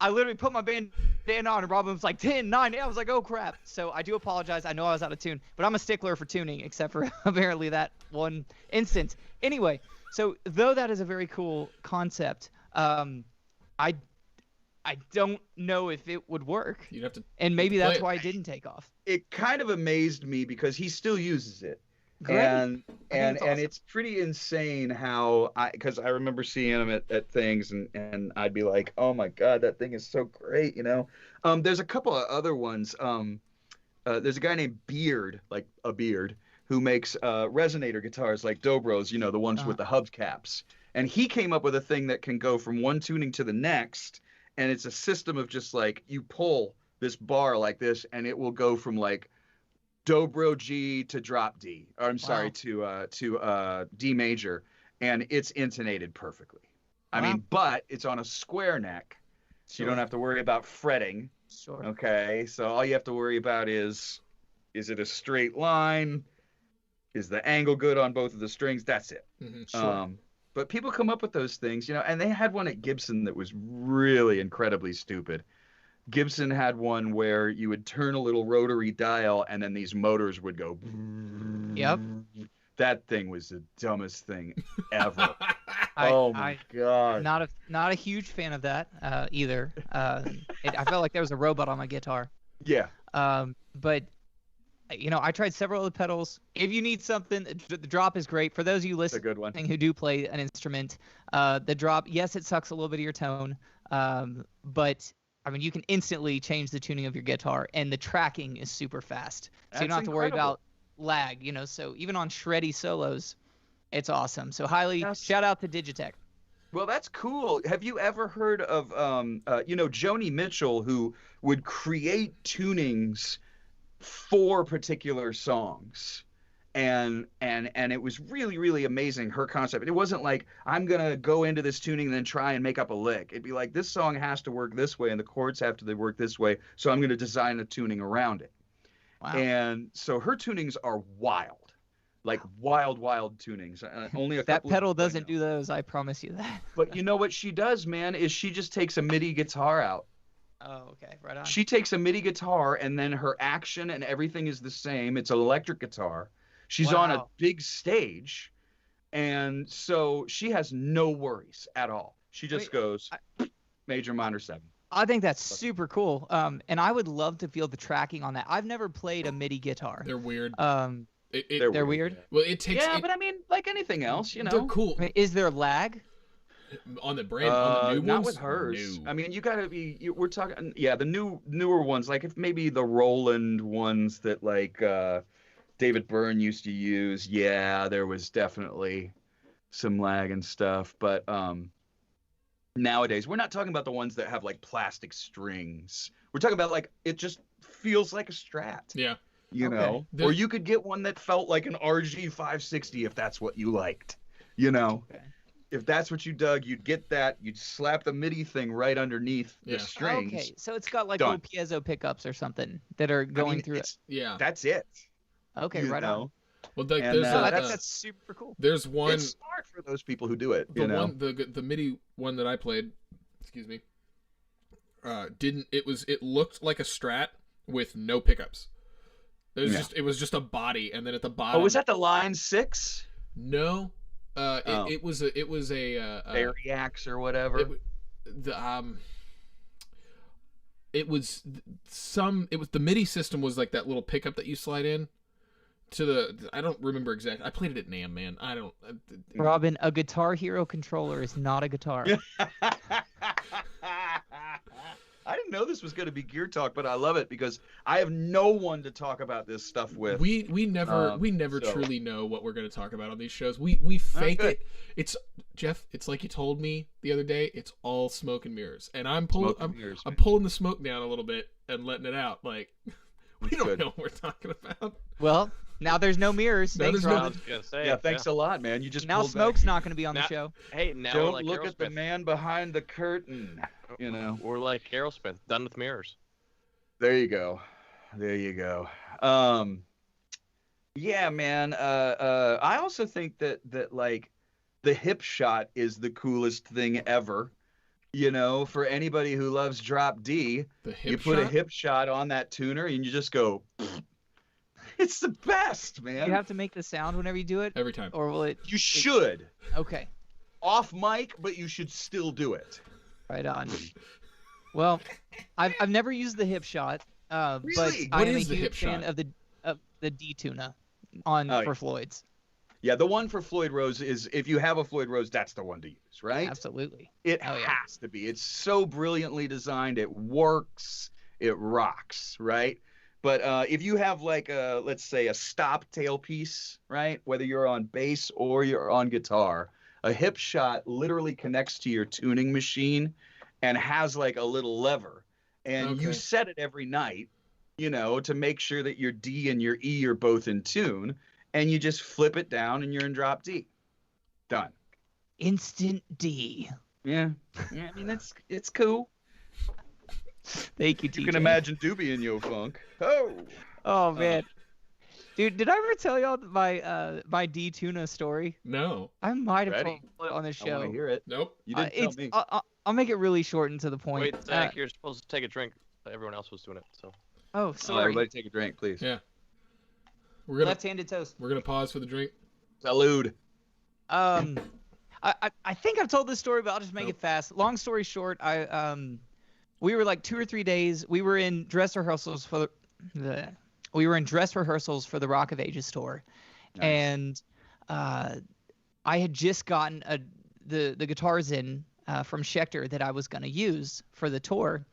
I literally put my bandana on and Robin was like 10, 9. I was like, oh crap. So I do apologize. I know I was out of tune, but I'm a stickler for tuning, except for apparently that one instance. Anyway, so though that is a very cool concept, I don't know if it would work, You'd have to. and maybe play that's it. why it didn't take off. It kind of amazed me because he still uses it. Great. And it's awesome. it's pretty insane how because I remember seeing him at things and I'd be like, oh my god, that thing is so great, you know. There's a couple of other ones. There's a guy named Beard, like a beard, who makes resonator guitars like Dobros, you know, the ones with the hubcaps. And he came up with a thing that can go from one tuning to the next, and it's a system of just like you pull this bar like this, and it will go from like Dobro G to drop D, or I'm sorry, to D major, and it's intonated perfectly. I Wow. mean, but it's on a square neck, so you don't have to worry about fretting. Sure. Okay, so all you have to worry about is it a straight line? Is the angle good on both of the strings? That's it. Sure. But people come up with those things, you know, and they had one at Gibson that was really incredibly stupid. Gibson had one where you would turn a little rotary dial and then these motors would go. Yep. That thing was the dumbest thing ever. I- oh my I- god. Not a huge fan of that either. I felt like there was a robot on my guitar. Yeah. But you know, I tried several other pedals. If you need something, the drop is great. For those of you It's a good one. listening who do play an instrument, the drop, yes, it sucks a little bit of your tone, but I mean, you can instantly change the tuning of your guitar, and the tracking is super fast. So you don't That's have to worry incredible. about lag, you know. So even on shreddy solos, it's awesome. So highly Yes. shout out to Digitech. Well, that's cool. Have you ever heard of you know, Joni Mitchell, who would create tunings for particular songs? And it was really, really amazing, her concept. It wasn't like, I'm going to go into this tuning and then try and make up a lick. It'd be like, this song has to work this way and the chords have to work this way, so I'm going to design a tuning around it. Wow. And so her tunings are wild. Like wild tunings. Only a That couple of pedal people I doesn't know. do those, I promise you that. But you know what she does, man, is she just takes a MIDI guitar out. Oh, okay, right on. She takes a MIDI guitar and then her action and everything is the same. It's an electric guitar. She's on a Wow. big stage, and so she has no worries at all. She just Wait, goes major, minor, 7. I think that's super cool. And I would love to feel the tracking on that. I've never played a MIDI guitar. They're weird. They're weird. Well, it takes. Yeah, it- but I mean, like anything else, you They're know. cool I mean, is there lag? on the brand. On the new Not ones, with hers. no. I mean, you gotta be. We're talking, yeah, the newer ones. Like if maybe the Roland ones that like David Byrne used to use. Yeah, there was definitely some lag and stuff. But nowadays, we're not talking about the ones that have like plastic strings. We're talking about like it just feels like a Strat. Yeah. You Okay. know, The- or you could get one that felt like an RG 560 if that's what you liked. You know. Okay. If that's what you dug, you'd get that. You'd slap the MIDI thing right underneath Yeah. the strings. Okay, so it's got like Done. little piezo pickups or something that are going through it. it's- Yeah. That's it. Okay, you right know? on. Well, like, And, there's No, a, that's super cool. there's one. It's smart for those people who do it. The You know. one, the MIDI one that I played, excuse me, didn't. It looked like a Strat with no pickups. Yeah. It was just a body, and then at the bottom. Oh, was that the Line 6? No. Oh. It was a Variax or whatever. It was the MIDI system was like that little pickup that you slide in to the. I don't remember exactly. I played it at NAMM, man. I don't. Robin, a Guitar Hero controller is not a guitar. I didn't know this was going to be gear talk, but I love it because I have no one to talk about this stuff with. We never so- truly know what we're going to talk about on these shows. We fake good. it. It's Jeff. It's like you told me the other day. It's all smoke and mirrors, and I'm pulling I'm pulling the smoke down a little bit and letting it out. Like we That's don't good. know what we're talking about. Well, now there's no mirrors. Now Thanks, there's no- I Rob. was gonna say. Yeah, thanks a lot, man. You just Now pulled Smoke's back. not going to be on the Now- show. Hey, now Don't we're like look at the Aerosmith. man behind the curtain. You know. We're like Aerosmith, done with mirrors. There you go. Yeah, man. I also think that like the hip shot is the coolest thing ever. You know, for anybody who loves drop D, The hip you put a shot? hip shot on that tuner and you just go. It's the best, man. You have to make the sound whenever you do it, Every time. or will it? You should. Okay, Off mic, but you should still do it. right on. Well, I've never used the hip shot, Really? but I What am a is the huge hip fan shot? of the D tuna on Oh, for yeah. Floyd's. Yeah, the one for Floyd Rose is if you have a Floyd Rose, that's the one to use, right? Absolutely. It Oh, yeah. has to be. It's so brilliantly designed. It works. It rocks, right? But if you have like a, let's say, a stop tailpiece, right? Whether you're on bass or you're on guitar, a hip shot literally connects to your tuning machine and has like a little lever. And you Okay. set it every night, you know, to make sure that your D and your E are both in tune. And you just flip it down and you're in drop D. Done. Instant D. Yeah. Yeah, I mean, it's cool. Thank you, TJ. You can imagine Doobie in Yo Funk. Oh. Oh man, dude, did I ever tell y'all my D tuna story? No. I might have Ready? told it on the I show. want to hear it. Nope. You didn't tell It's me. I'll make it really short and to the point. Wait, Zach, you're supposed to take a drink. Everyone else was doing it, so. Oh, So sorry. everybody take a drink, please. Yeah. We're gonna Left-handed toast. pause for the drink. Salud. I think I've told this story, but I'll just make Nope. it fast. Long story short, we were like 2 or 3 days. We were in dress rehearsals for the Rock of Ages tour, Nice. and I had just gotten the guitars in from Schecter that I was gonna use for the tour,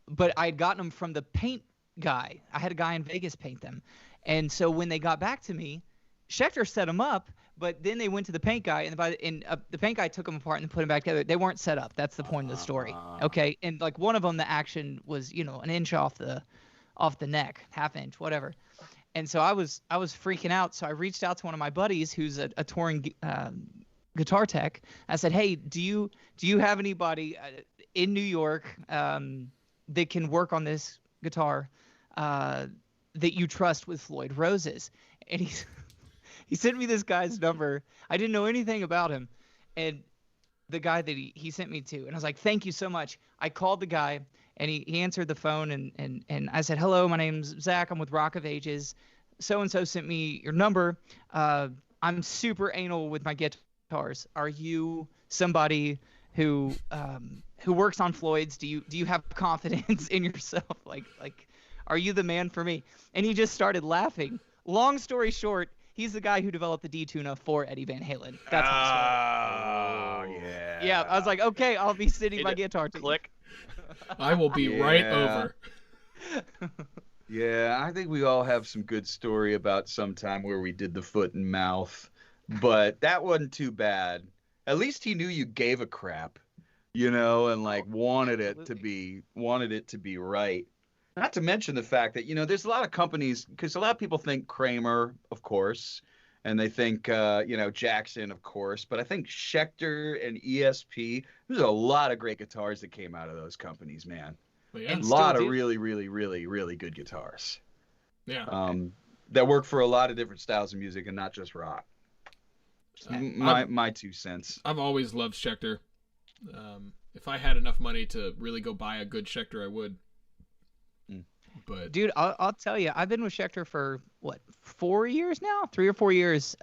but I had gotten them from the paint guy. I had a guy in Vegas paint them, and so when they got back to me, Schecter set them up. But then they went to the paint guy, and the paint guy took them apart and put them back together. They weren't set up. That's the point of the story. Okay, and like one of them, the action was an inch off the neck, half inch, whatever. And so I was freaking out. So I reached out to one of my buddies who's a touring guitar tech. I said, hey, do you have anybody in New York that can work on this guitar that you trust with Floyd Roses? And he sent me this guy's number. I didn't know anything about him. And the guy that he sent me to. And I was like, thank you so much. I called the guy, and he answered the phone. And I said, hello, my name's Zach. I'm with Rock of Ages. So-and-so sent me your number. I'm super anal with my guitars. Are you somebody who works on Floyd's? Do you have confidence in yourself? Like, are you the man for me? And he just started laughing. Long story short, he's the guy who developed the D-Tuna for Eddie Van Halen. That's how Oh, yeah. yeah, I was like, okay, I'll be sitting my Hit it. guitar to you. Click. I will be right Yeah. over. Yeah, I think we all have some good story about some time where we did the foot and mouth, but that wasn't too bad. At least he knew you gave a crap, and like wanted it to be right. Not to mention the fact that, there's a lot of companies, because a lot of people think Kramer, of course, and they think, Jackson, of course, but I think Schecter and ESP, there's a lot of great guitars that came out of those companies, man. But A yeah. And lot of do. really, really, really, really good guitars Yeah. that work for a lot of different styles of music and not just rock. My 2 cents. I've always loved Schecter. If I had enough money to really go buy a good Schecter, I would. But Dude, I'll tell you, I've been with Schecter for, 4 years now? 3 or 4 years.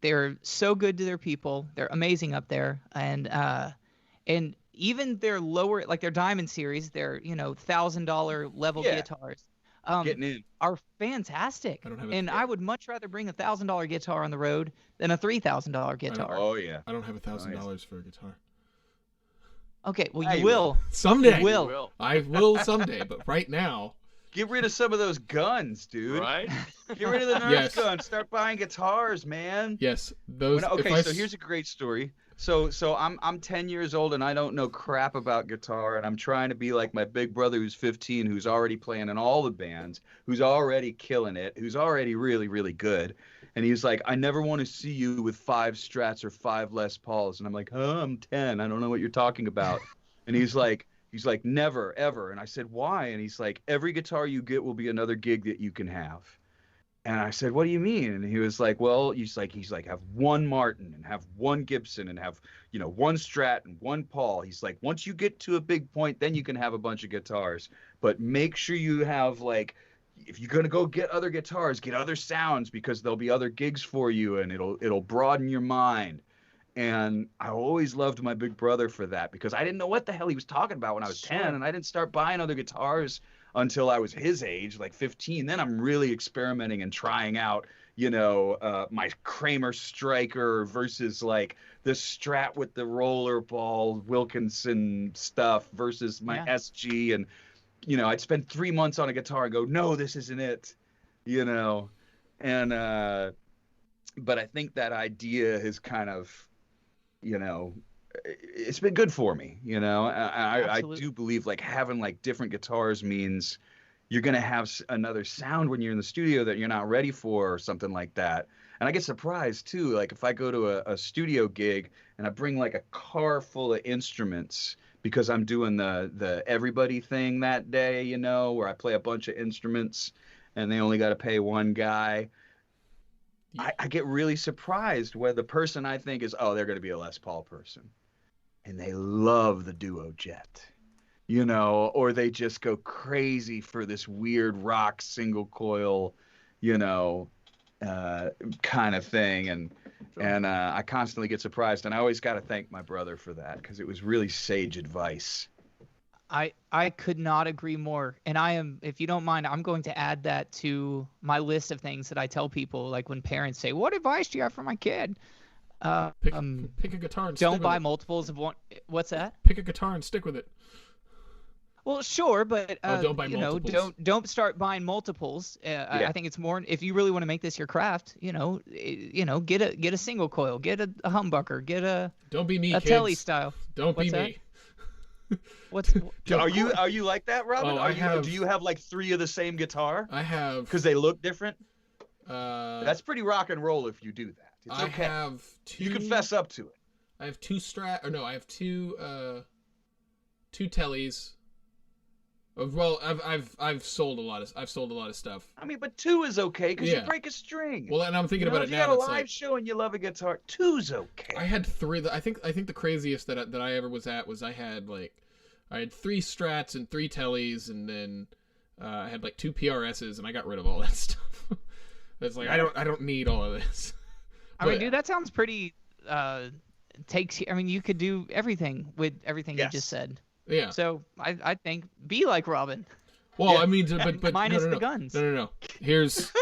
They're so good to their people. They're amazing up there. And even their lower, like their Diamond series, their, $1,000 level Yeah. guitars Getting in. are fantastic. I don't have a- And I would much rather bring a $1,000 guitar on the road than a $3,000 guitar. Oh, yeah. I don't have $1,000 for a guitar. Okay, well Yeah, you you will. Someday. You will. I will someday, but right now. Get rid of some of those guns, dude. Right? Get rid of the Nerf Yes. guns. Start buying guitars, man. Yes, those. Okay, so here's a great story. So I'm 10 years old and I don't know crap about guitar, and I'm trying to be like my big brother who's 15, who's already playing in all the bands, who's already killing it, who's already really, really good. And he's like, I never want to see you with 5 Strats or 5 Les Pauls. And I'm like, huh, I'm 10. I don't know what you're talking about. And he's like, never, ever. And I said, why? And he's like, every guitar you get will be another gig that you can have. And I said, what do you mean? And he was like, well, he's like, have one Martin and have one Gibson and have, one Strat and one Paul. He's like, once you get to a big point, then you can have a bunch of guitars. But make sure you have, like, if you're going to go get other guitars, get other sounds, because there'll be other gigs for you and it'll broaden your mind. And I always loved my big brother for that, because I didn't know what the hell he was talking about when I was 10, and I didn't start buying other guitars until I was his age, like 15. Then I'm really experimenting and trying out, my Kramer Striker versus like the Strat with the roller ball Wilkinson stuff versus my SG. And, I'd spend 3 months on a guitar and go, no, this isn't it, and, but I think that idea has kind of, it's been good for me, I do believe like having like different guitars means you're going to have another sound when you're in the studio that you're not ready for, or something like that. And I get surprised too. Like if I go to a studio gig and I bring like a car full of instruments because I'm doing the everybody thing that day, where I play a bunch of instruments and they only got to pay one guy. I get really surprised when the person I think is, they're going to be a Les Paul person, and they love the Duo Jet, or they just go crazy for this weird rock single coil, kind of thing. And I constantly get surprised, and I always got to thank my brother for that, because it was really sage advice. I could not agree more. And if you don't mind, I'm going to add that to my list of things that I tell people, like when parents say, what advice do you have for my kid? Pick a guitar and don't stick buy with it. multiples of one. What's that? Pick a guitar and stick with it. Well, sure, but don't buy multiples. Don't start buying multiples. I think it's more, if you really want to make this your craft, get a single coil, get a humbucker, get don't be me, a kids. Telly style. Don't What's be that? me. Are you like that, Robin? Do you have like 3 of the same guitar? I have, because they look different. That's pretty rock and roll if you do that. It's okay. I have 2. You can fess up to it. I have 2 I have 2 Tellys. Well, I've sold a lot of stuff. I mean, but 2 is okay because you break a string. Well, and I'm thinking about it now. If you got a live show and you love a guitar, 2's okay. I had 3. I think the craziest that I ever was at was I had 3 Strats and 3 Tellys, and then I had like 2 PRSs, and I got rid of all that stuff. It's like I don't need all of this. I mean, dude, that sounds pretty. You could do everything with everything you just said. Yeah. So I think be like Robin. Well, I mean, but minus no. the guns. No. Here's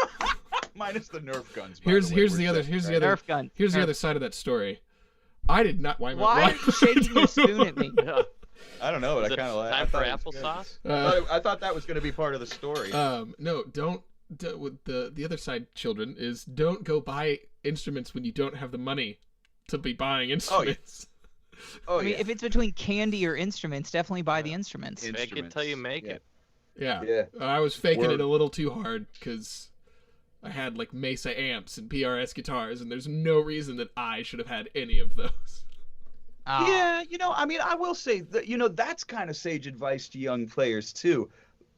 minus the Nerf guns. Here's the other Nerf gun. Here's the other side of that story. I did not. Why are you shaking your spoon at me? I don't know, but I kind of like. Time for applesauce. I thought that was going to be part of the story. No, don't. With the other side, children, is don't go buy instruments when you don't have the money to be buying instruments. I mean, if it's between candy or instruments, definitely buy the instruments. Make it till you make it. Yeah. I was faking it a little too hard because I had like Mesa amps and PRS guitars, and there's no reason that I should have had any of those. Yeah, I mean, I will say that, that's kind of sage advice to young players too.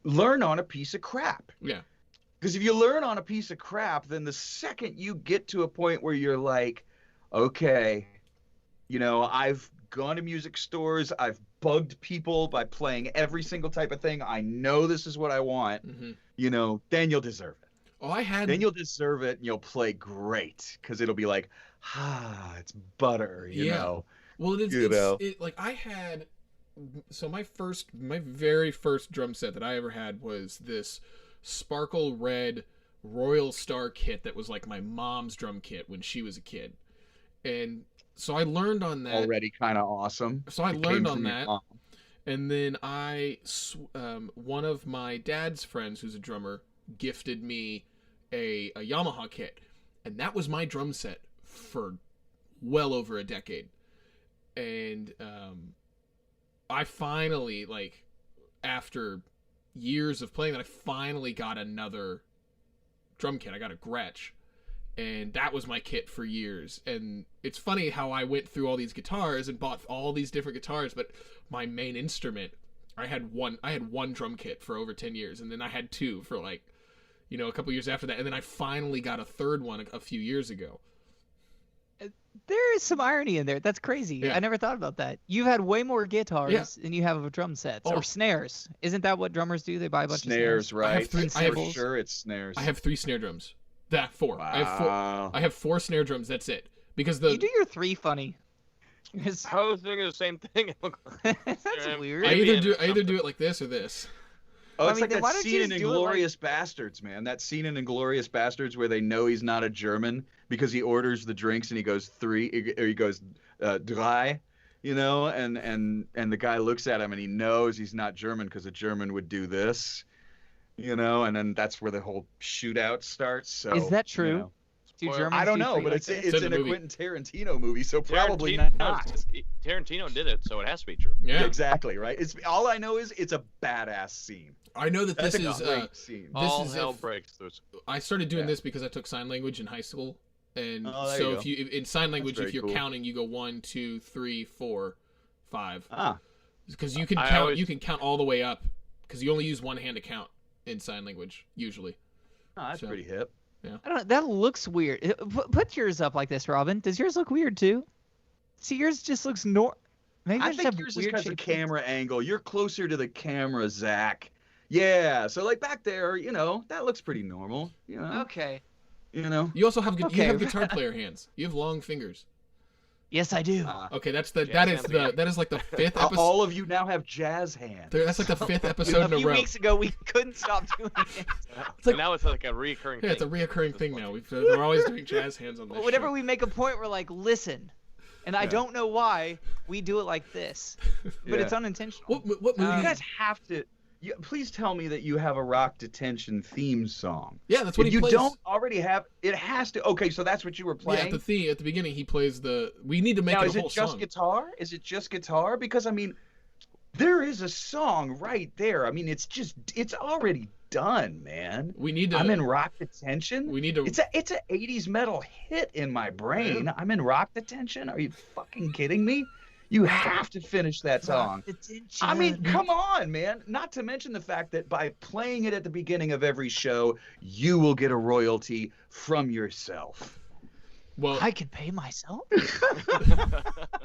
Learn on a piece of crap. Yeah. Because if you learn on a piece of crap, then the second you get to a point where you're like, okay, I've gone to music stores, I've bugged people by playing every single type of thing, I know this is what I want, then you'll deserve it. Then you'll deserve it, and you'll play great, because it'll be like, it's butter, you know. Well, I had, so my very first drum set that I ever had was this sparkle red Royal Star kit that was like my mom's drum kit when she was a kid. And So I learned on that. Already kind of awesome. So I It learned came on from your that. mom. And then one of my dad's friends, who's a drummer, gifted me a Yamaha kit, and that was my drum set for well over a decade. And I finally, like, after years of playing that, I finally got another drum kit. I got a Gretsch, and that was my kit for years. And it's funny how I went through all these guitars and bought all these different guitars, but my main instrument, I had one drum kit for over 10 years, and then I had two for, like, you know, a couple years after that, and then I finally got a third one a few years ago. There is some irony in there. That's crazy. Yeah. I never thought about that. You've had way more guitars than you have of drum sets Oh. or snares. Isn't that what drummers do? They buy a bunch Snares, of snares. right? three- I have- For sure, it's snares. I have 3 snare drums. Four. Wow. I have 4 snare drums. That's it. Because You do your 3 funny. Because- I was thinking the same thing. That's Yeah. weird. I Maybe either do it like this or this. Oh, I it's mean, like then why that don't you scene in just do it like- Inglourious Bastards, man. That scene in Inglourious Bastards where they know he's not a German because he orders the drinks and he goes dry, you know, and the guy looks at him and he knows he's not German because a German would do this, you know, and then that's where the whole shootout starts. So Is that true? you know. Do Well, Germans I don't do know, free but like it's that? in in the a movie. Quentin Tarantino movie, so probably Tarantino, not. Tarantino did it, so it has to be true. Yeah. Exactly right. It's all I know is it's a badass scene. I know that That's this a is great scene. All is hell if- breaks loose. I started doing Yeah. this because I took sign language in high school, and Oh, there so you if go. you in sign language, very if you're cool. counting, you go 1, 2, 3, 4, 5, Ah, because you can I count. always- You can count all the way up because you only use one hand to count in sign language usually. oh, that's So- pretty hip. I don't know. That looks weird. Put yours up like this, Robin. Does yours look weird too? See, yours just looks Maybe I just think have yours is weird because of shaped camera angle. You're closer to the camera, Zach. Yeah, so like back there, you know, that looks pretty normal. You know, Okay. you know. You also have you Okay. have guitar player hands. You have long fingers. Yes, I do. Okay, that is hands again. that is like the 5th episode. All of you now have jazz hands. That's like the 5th episode A in a few row. weeks ago, we couldn't stop doing it. It's like- Now it's like a recurring Yeah, thing. it's a reoccurring thing now. We're always doing jazz hands on this. But whenever show. we make a point, we're like, listen. And I Yeah. don't know why we do it like this, but Yeah. it's unintentional. What movie? You guys have to. Please tell me that you have a Rock Detention theme song. Yeah, that's what If he you plays. don't already have, it has to. Okay, so that's what you were Yeah, playing. at the beginning he plays the. We need to make Now, it a is it whole just song. guitar? Is it just guitar? Because I mean, there is a song right there. I mean, it's already done, man. We need to. I'm in Rock Detention. We need to. It's a 80s metal hit in my brain. Yeah. I'm in Rock Detention. Are you fucking kidding me? You have to finish that song. I mean, come on, man. Not to mention the fact that by playing it at the beginning of every show, you will get a royalty from yourself. Well, I could pay myself.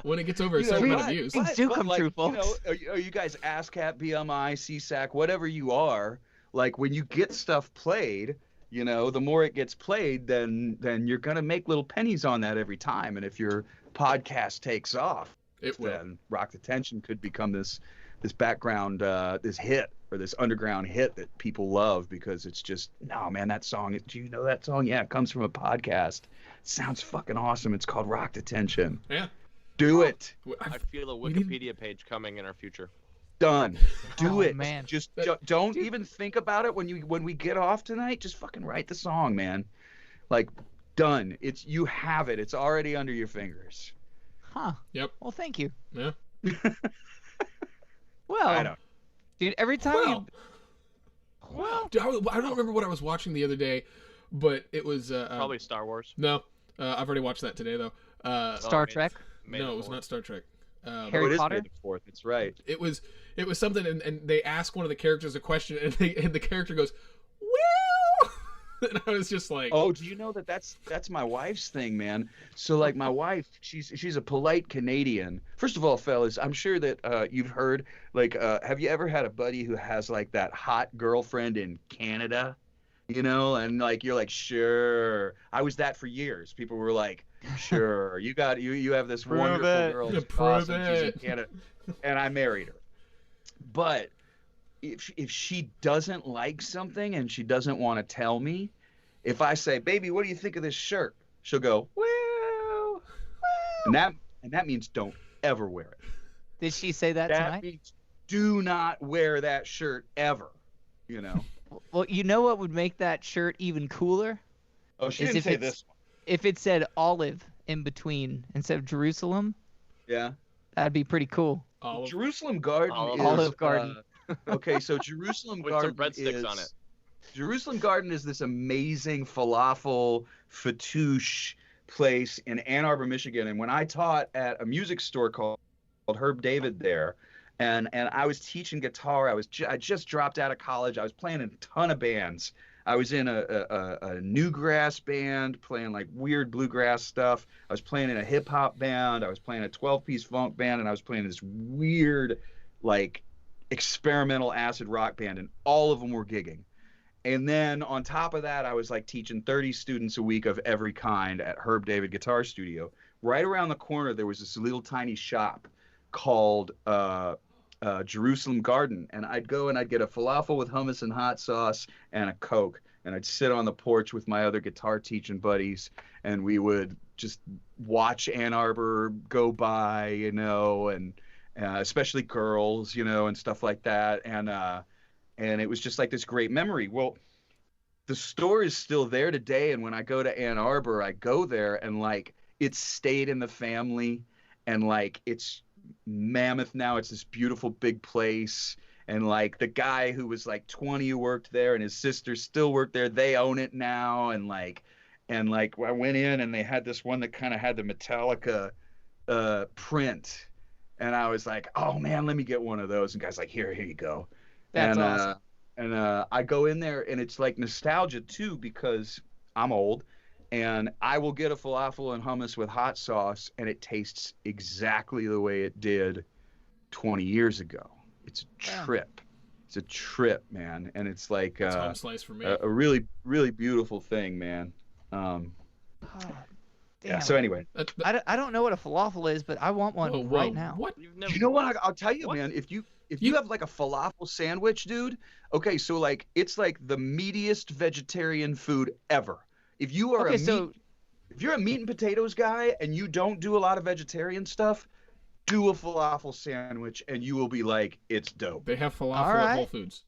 when it gets over a You know, certain amount of but- views. Things do come true, You know, folks. are you guys ASCAP, BMI, CSAC, whatever you are, like when you get stuff played, you know, the more it gets played, then you're gonna make little pennies on that every time. And if your podcast takes off, It will. then Rock Detention could become this background this hit or this underground hit that people love because it's just, no man, that song, do you know that song? Yeah, it comes from a podcast. It sounds fucking awesome. It's called Rock Detention. Yeah. Do it. I feel a we need- Wikipedia page coming in our future. Done. Do Oh, it. man. Just But- don't even think about it when we get off tonight. Just fucking write the song, man. Like, done. You have it. It's already under your fingers. Huh. Yep. Well, thank you. Yeah. Well, I don't. dude, every time Well, dude, I don't remember what I was watching the other day, but it was Probably Star Wars. no. I've already watched that today though. Star May- Trek, May No, the it was Fourth. not Star Trek. Harry Oh, it is Potter? May the 4th. It's right. It was something, and they ask one of the characters a question, and the character goes, "Well," and I was just like, Oh, do you know that's my wife's thing, man? So like my wife, she's a polite Canadian. First of all, fellas, I'm sure that you've heard like have you ever had a buddy who has like that hot girlfriend in Canada? You know, and like you're like, sure. I was that for years. People were like, sure, you have this Prove wonderful it. girl. Yeah, She's prove awesome. She's in it. Canada. And I married her. But if she doesn't like something and she doesn't want to tell me, if I say, baby, what do you think of this shirt? She'll go, well, and that means don't ever wear it. Did she say that That tonight? means do not wear that shirt ever. You know. Well, you know what would make that shirt even cooler? Oh, she Is didn't if say it's- this one. If it said olive in between instead of Jerusalem, Yeah. that'd be pretty cool. Olive. Jerusalem Garden Olive. is Olive Garden. Okay, so Jerusalem With some Garden breadsticks is on it. Jerusalem Garden is this amazing falafel fatouche place in Ann Arbor, Michigan. And when I taught at a music store called Herb David there, and I was teaching guitar, I just dropped out of college. I was playing in a ton of bands. I was in a newgrass band playing like weird bluegrass stuff. I was playing in a hip hop band. I was playing a 12-piece funk band, and I was playing this weird, like, experimental acid rock band, and all of them were gigging. And then on top of that, I was like teaching 30 students a week of every kind at Herb David Guitar Studio. Right around the corner, there was this little tiny shop called Jerusalem Garden, and I'd go and I'd get a falafel with hummus and hot sauce and a Coke, and I'd sit on the porch with my other guitar teaching buddies, and we would just watch Ann Arbor go by, you know, and especially girls, you know, and stuff like that, and it was just like this great memory. Well, the store is still there today, and when I go to Ann Arbor, I go there, and like it's stayed in the family, and like it's mammoth now. It's this beautiful big place, and like the guy who was like 20 who worked there, and his sister still worked there. They own it now, and like I went in, and they had this one that kind of had the Metallica print, and I was like, oh man, let me get one of those. And guys like, here you go. That's awesome. And I go in there, and it's like nostalgia too, because I'm old, and I will get a falafel and hummus with hot sauce, and it tastes exactly the way it did 20 years ago. It's a trip. It's a trip, man, and it's like It's home slice for me. a really, really beautiful thing, man. Oh, Yeah. damn. So anyway, I don't know what a falafel is, but I want one Whoa, right now. What? You've never. you know what? I'll tell you, What? man. If you have like a falafel sandwich, dude. Okay, so like it's like the meatiest vegetarian food ever. If you are Okay, so if you're a meat and potatoes guy and you don't do a lot of vegetarian stuff, do a falafel sandwich and you will be like, it's dope. They have falafel All at right. Whole Foods.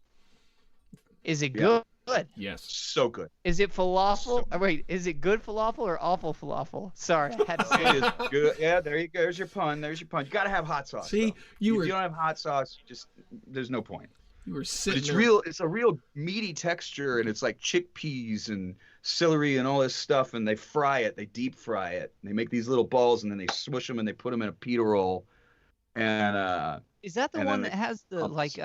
is it Yeah. good? Yes. So good. Is it falafel? Wait, is it good falafel or awful falafel? Sorry, I had to say It it. is good. Yeah, there you go. There's your pun. You got to have hot sauce. See, though. you If you don't have hot sauce, there's no point. were But sitting it's there. real. It's a real meaty texture, and it's like chickpeas and celery and all this stuff. And they fry it. They deep fry it. They make these little balls, and then they smush them and they put them in a pita roll. And Is that the And one then that has the hummus. like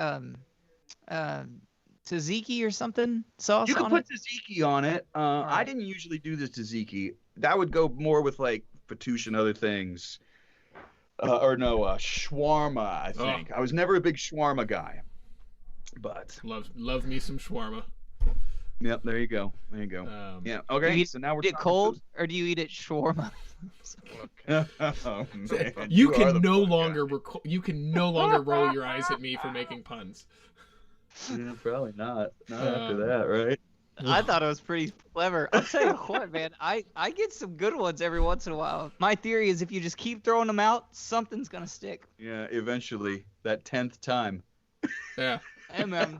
tzatziki or something sauce you can on put it? tzatziki on it. I right. didn't usually do the tzatziki. That would go more with like fatouche and other things. Shawarma. I think I was never a big shawarma guy. But Love me some shawarma. yep, there you go. There you go. Yeah. Okay. Do you So now we're eat it talking cold or do you eat it shawarma? food. Oh, man. You are can the no fun guy. longer you can no longer roll your eyes at me for making puns. Yeah, probably not. Not after Um, that, right? I thought it was pretty clever. I'll tell you what, man. I get some good ones every once in a while. My theory is if you just keep throwing them out, something's gonna stick. Yeah, eventually, that 10th time. Yeah. Hey, man.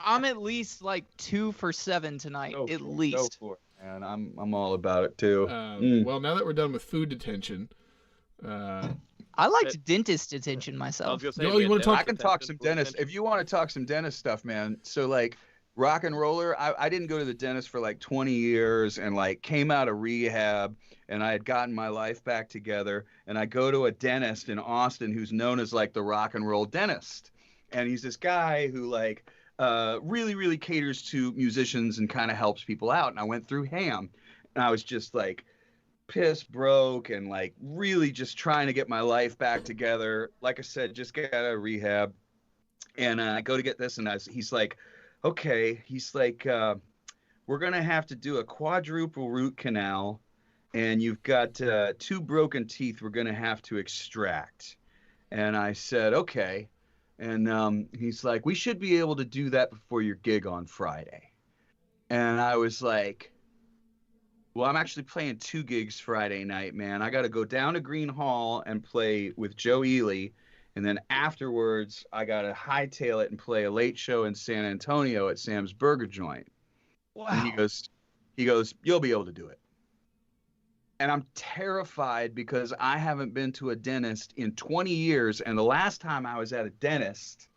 I'm at least like 2 for 7 tonight, Go at for it, least. Go for it, man. I'm all about it too. Well, now that we're done with food detention, I liked dentist detention I was myself. gonna say, No, we you had wanna talk- I can talk some dentist. If you want to talk some dentist stuff, man. So like rock and roller, I didn't go to the dentist for like 20 years and like came out of rehab and I had gotten my life back together and I go to a dentist in Austin who's known as like the rock and roll dentist. And he's this guy who like really, really caters to musicians and kind of helps people out. And I went through ham and I was just like pissed broke and like really just trying to get my life back together. Like I said, just got out of rehab. And I go to get this and he's like, okay, he's like, we're going to have to do a quadruple root canal and you've got 2 broken teeth we're going to have to extract. And I said, okay. And he's like, we should be able to do that before your gig on Friday. And I was like, Well, I'm actually playing 2 gigs Friday night, man. I got to go down to Green Hall and play with Joe Ely, and then afterwards, I got to hightail it and play a late show in San Antonio at Sam's Burger Joint. Wow. And he goes, you'll be able to do it. And I'm terrified because I haven't been to a dentist in 20 years, and the last time I was at a dentist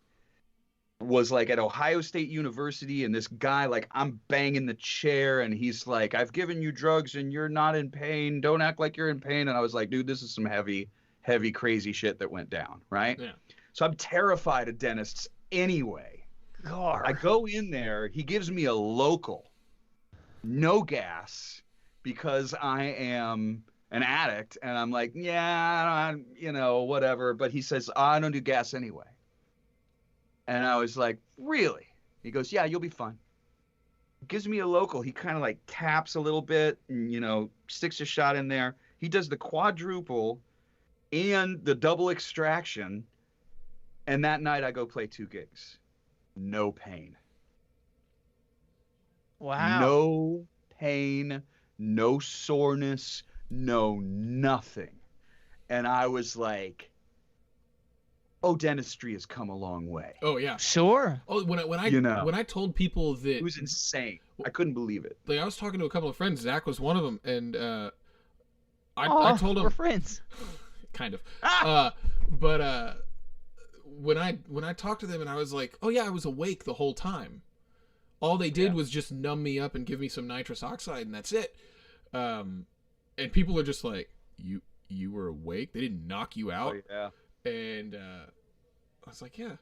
was like at Ohio State University, and this guy, like, I'm banging the chair and he's like, I've given you drugs and you're not in pain. Don't act like you're in pain. And I was like, dude, this is some heavy, crazy shit that went down, right? Yeah. So I'm terrified of dentists anyway. God. I go in there, he gives me a local, no gas, because I am an addict, and I'm like, yeah, whatever. But he says, I don't do gas anyway. And I was like, really? He goes, yeah, you'll be fine. Gives me a local. He kind of like taps a little bit and, sticks a shot in there. He does the quadruple and the double extraction. And that night I go play 2 gigs. No pain. Wow. No pain, no soreness, no nothing. And I was like, oh, dentistry has come a long way. Oh yeah. Sure. Oh, when I told people that It was insane. I couldn't believe it. like I was talking to a couple of friends, Zach was one of them, and I told him we're friends. kind of. But when I talked to them and I was like, oh yeah, I was awake the whole time. All they did was just numb me up and give me some nitrous oxide, and that's it. And people are just like, you were awake? They didn't knock you out? Oh, yeah. And I was like, yeah,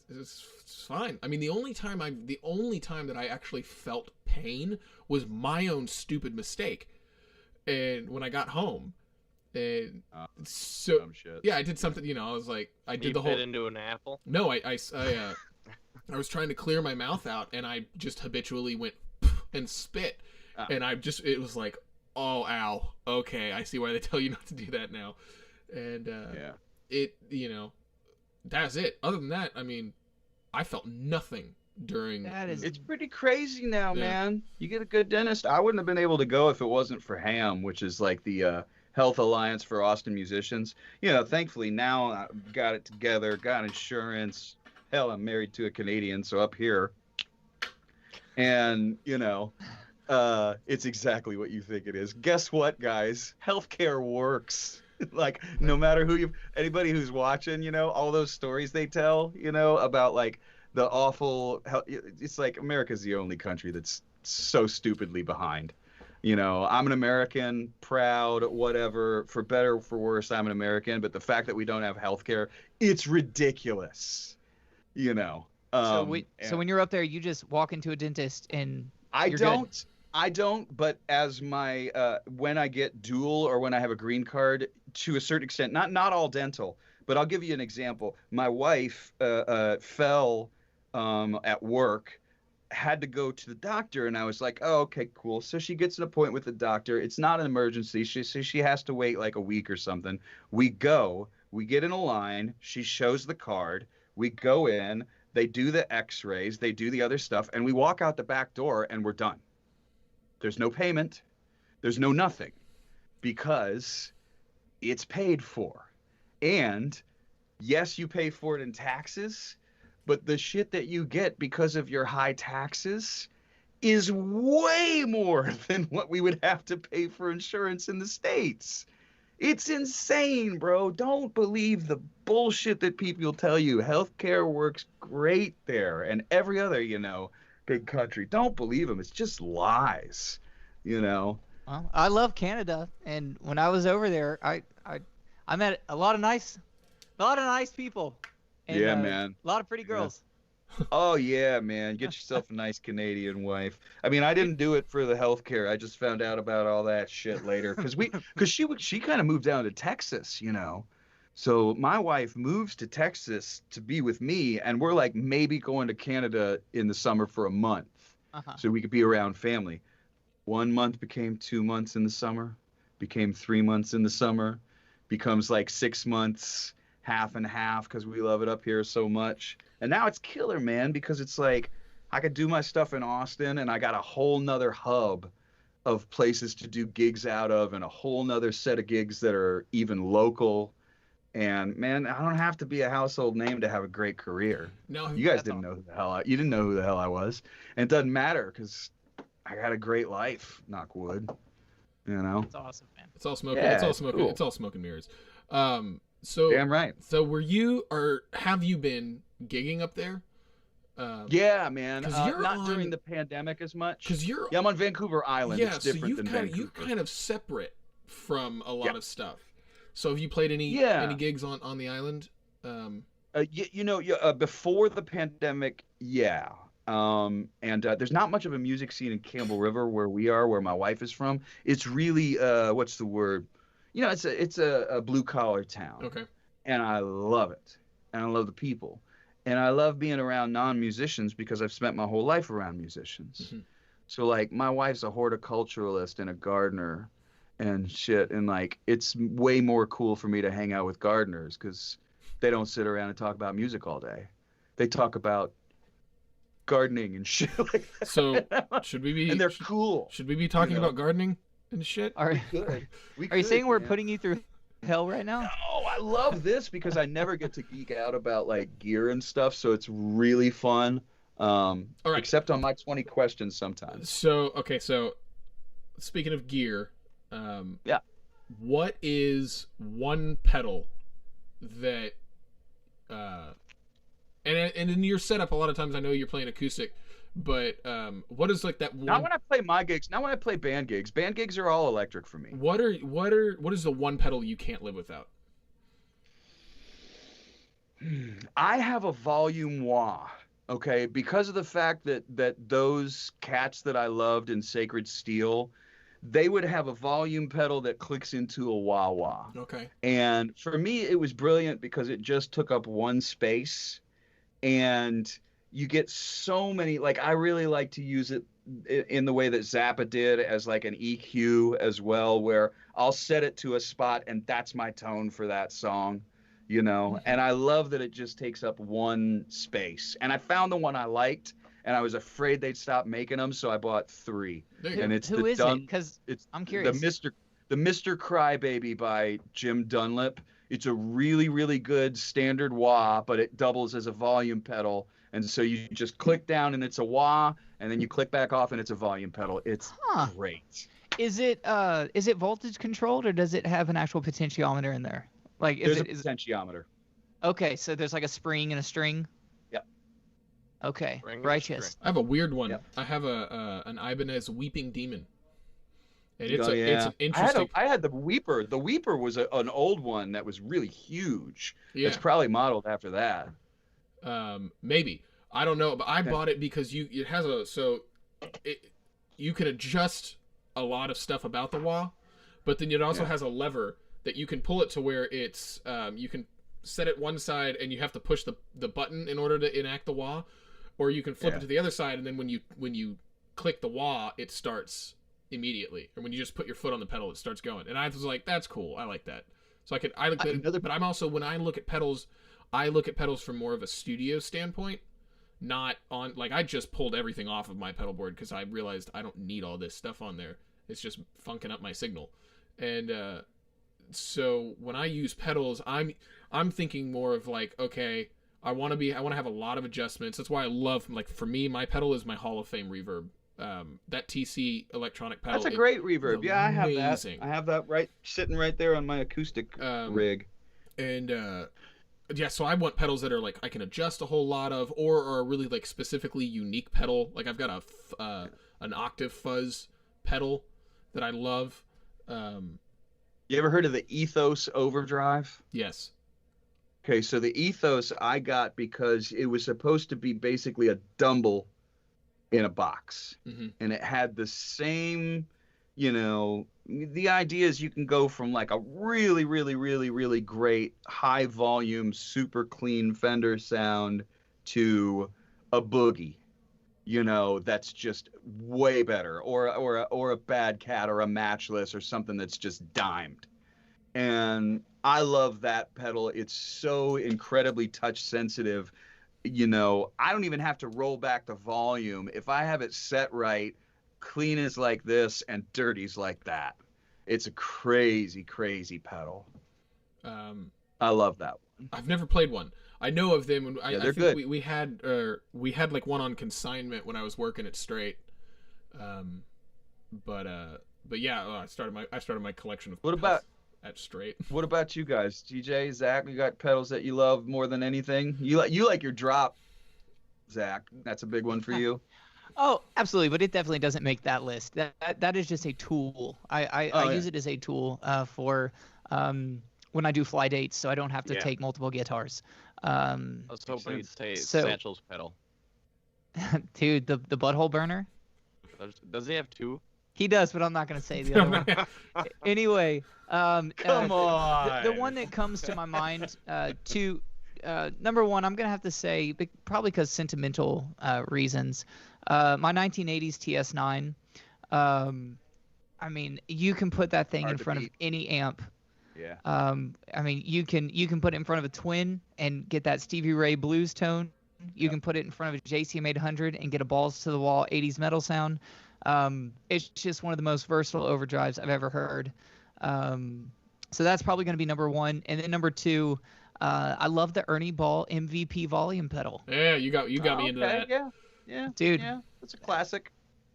it's fine. I mean, the only time that I actually felt pain was my own stupid mistake. And when I got home, and so Dumb shit. yeah, I did something. I was like, I did the whole. Bit into an apple. No, I I was trying to clear my mouth out, and I just habitually went and spit, and it was like, oh, ow, okay, I see why they tell you not to do that now, and that's it. Other than that, I mean, I felt nothing during. It's pretty crazy now, Yeah. man. You get a good dentist. I wouldn't have been able to go if it wasn't for HAM, which is like the Health Alliance for Austin Musicians. Thankfully now I've got it together, got insurance. Hell, I'm married to a Canadian, so up here. And, it's exactly what you think it is. Guess what, guys? Healthcare works. Like, no matter anybody who's watching, all those stories they tell, about like the awful, it's like America's the only country that's so stupidly behind. I'm an American, proud, whatever, for better or for worse, I'm an American, but the fact that we don't have healthcare, it's ridiculous. So when you're up there, you just walk into a dentist and I you're don't, but as my when I get dual or when I have a green card, to a certain extent, not all dental, but I'll give you an example. My wife fell at work, had to go to the doctor, and I was like, oh, okay, cool. So she gets an appointment with the doctor. It's not an emergency. She has to wait like a week or something. We get in a line. She shows the card. We go in, they do the x-rays, they do the other stuff, and we walk out the back door and we're done. There's no payment. There's no nothing because it's paid for. And yes, you pay for it in taxes, but the shit that you get because of your high taxes is way more than what we would have to pay for insurance in the States. It's insane, bro. Don't believe the bullshit that people tell you. Healthcare works great there and every other, big country. Don't believe them. It's just lies, Well, I love Canada, and when I was over there, I met a lot of nice people. And, yeah, man. A lot of pretty girls. Oh yeah, man. Get yourself a nice Canadian wife. I mean, I didn't do it for the healthcare. I just found out about all that shit later because she kind of moved down to Texas, So my wife moves to Texas to be with me, and we're like maybe going to Canada in the summer for a month, so we could be around family. 1 month became 2 months in the summer, became 3 months in the summer, becomes like 6 months, half and half because we love it up here so much. And now it's killer, man, because it's like I could do my stuff in Austin, and I got a whole nother hub of places to do gigs out of, and a whole nother set of gigs that are even local. And man, I don't have to be a household name to have a great career. Now, You guys That's didn't know who the hell you didn't know who the hell I was, and it doesn't matter because I got a great life. Knock wood. You know. That's awesome, man. it's all smoking. Yeah, It's all it's smoking. cool. It's all smoke and mirrors. So Damn right. So have you been gigging up there? Yeah, man. 'cause you're Not on- during the pandemic as much. Because you're Yeah, I'm on Vancouver Island. yeah, It's so different than you're Vancouver. kind of separate from a lot Yeah. of stuff. So have you played any Yeah. gigs on the island? Before the pandemic, yeah. There's not much of a music scene in Campbell River where we are, where my wife is from. It's really, what's the word? It's a blue collar town, Okay. and I love it, and I love the people, and I love being around non-musicians because I've spent my whole life around musicians. Mhm. So like, my wife's a horticulturalist and a gardener, and shit, and like, it's way more cool for me to hang out with gardeners because they don't sit around and talk about music all day. They talk about gardening and shit like that. So should we be And they're cool. should we be talking you know. about gardening and shit? Are Good. are you saying we're putting you through hell right now? Oh, I love this because I never get to geek out about like gear and stuff, so it's really fun. All right. Except on my 20 questions sometimes. So speaking of gear, Yeah. what is one pedal that and in your setup a lot of times I know you're playing acoustic, but what is like that one? Not when I play my gigs. Not when I play band gigs. Band gigs are all electric for me. What is the one pedal you can't live without? I have a volume wah, okay, because of the fact that those cats that I loved in Sacred Steel, they would have a volume pedal that clicks into a wah wah. Okay. And for me, it was brilliant because it just took up one space, and you get so many. Like, I really like to use it in the way that Zappa did as like an EQ as well, where I'll set it to a spot and that's my tone for that song. And I love that it just takes up one space. And I found the one I liked, and I was afraid they'd stop making them, so I bought 3. There you go. And it's Who the is it? Because it's I'm curious. the Mr. Crybaby by Jim Dunlop. It's a really, really good standard wah, but it doubles as a volume pedal. And so you just click down and it's a wah, and then you click back off and it's a volume pedal. It's Huh. great. Is it voltage controlled, or does it have an actual potentiometer in there? Like, There's a is potentiometer. okay, so there's like a spring and a string. Yep. Okay, Spring and a righteous. string. I have a weird one. Yep. I have an Ibanez Weeping Demon. And it's Oh, it's yeah. an interesting. I had the Weeper. The Weeper was an old one that was really huge. Yeah. It's probably modeled after that. Maybe, I don't know, but I Okay. bought it because you can adjust a lot of stuff about the wah, but then it also Yeah. has a lever that you can pull it to where it's you can set it one side and you have to push the button in order to enact the wah, or you can flip Yeah. it to the other side and then when you click the wah it starts immediately, or when you just put your foot on the pedal it starts going. And I was like, that's cool, I like that. So but I'm also, when I look at pedals, I look at pedals from more of a studio standpoint, not on, like, I just pulled everything off of my pedal board because I realized I don't need all this stuff on there. It's just funking up my signal. And so when I use pedals, I'm thinking more of like, okay, I want to have a lot of adjustments. That's why I love, like, for me, my pedal is my Hall of Fame reverb. That TC electronic pedal. That's a great reverb. is Yeah, I have that. amazing. I have that sitting right there on my acoustic rig. And yeah, so I want pedals that are like I can adjust a whole lot of, or are really like specifically unique pedal. Like I've got an octave fuzz pedal that I love. You ever heard of the Ethos Overdrive? Yes. Okay, so the Ethos I got because it was supposed to be basically a Dumble in a box. Mhm. And it had the same, the idea is you can go from like a really, really, really, really great high volume, super clean Fender sound to a boogie, that's just way better, or a Bad Cat or a Matchless or something that's just dimed. And I love that pedal. It's so incredibly touch sensitive. I don't even have to roll back the volume. If I have it set right, clean is like this and dirty's like that. It's a crazy, crazy pedal. I love that one. I've never played one. I know of them. I they're think good. we had like one on consignment when I was working at Straight. But yeah, I started my collection of What pedals about at Straight. What about you guys? TJ, Zach, you got pedals that you love more than anything? You like your drop, Zach. That's a big one for you. Oh, absolutely, but it definitely doesn't make that list. That is just a tool. I use it as a tool for when I do fly dates, so I don't have to take multiple guitars. I was hoping you'd say so- Satchel's pedal. Dude, the butthole burner. Does he have two? He does, but I'm not gonna say the other one. Anyway, Come on. the one that comes to my mind, number one, I'm gonna have to say probably because sentimental reasons. My 1980s TS9. I mean, you can put that thing Hard in to front of beat. any amp. Yeah. I mean, you can put it in front of a Twin and get that Stevie Ray blues tone. You can put it in front of a JCM 800 and get a balls to the wall 80s metal sound. It's just one of the most versatile overdrives I've ever heard. So that's probably going to be number one. And then number two, I love the Ernie Ball MVP volume pedal. Yeah, you got me into that. Yeah. Dude. Yeah. It's a classic.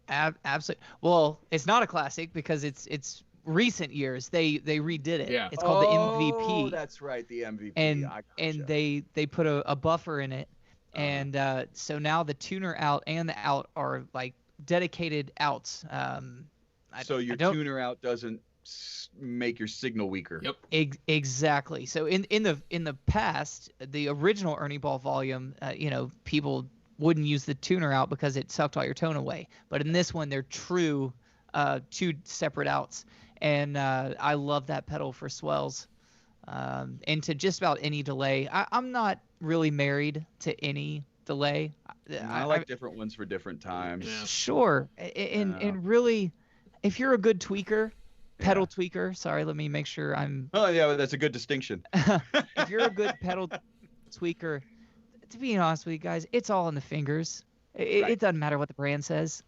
Absolutely. Well, it's not a classic because it's recent years. They redid it. Yeah. It's called the Oh, MVP. that's right, the MVP. And I and gotcha. they put a buffer in it. And so now the tuner out and the out are like dedicated outs. So your tuner out doesn't make your signal weaker. Yep. Exactly. So in the past, the original Ernie Ball volume, people wouldn't use the tuner out because it sucked all your tone away. But in this one, they're true two separate outs, and I love that pedal for swells. And to just about any delay. I'm not really married to any delay. I like different ones for different times. Yeah. Sure. And really, if you're a good tweaker, pedal tweaker, sorry, let me make sure I'm. Oh yeah, that's a good distinction. If you're a good pedal tweaker, to be honest with you guys, it's all in the fingers. It doesn't matter what the brand says.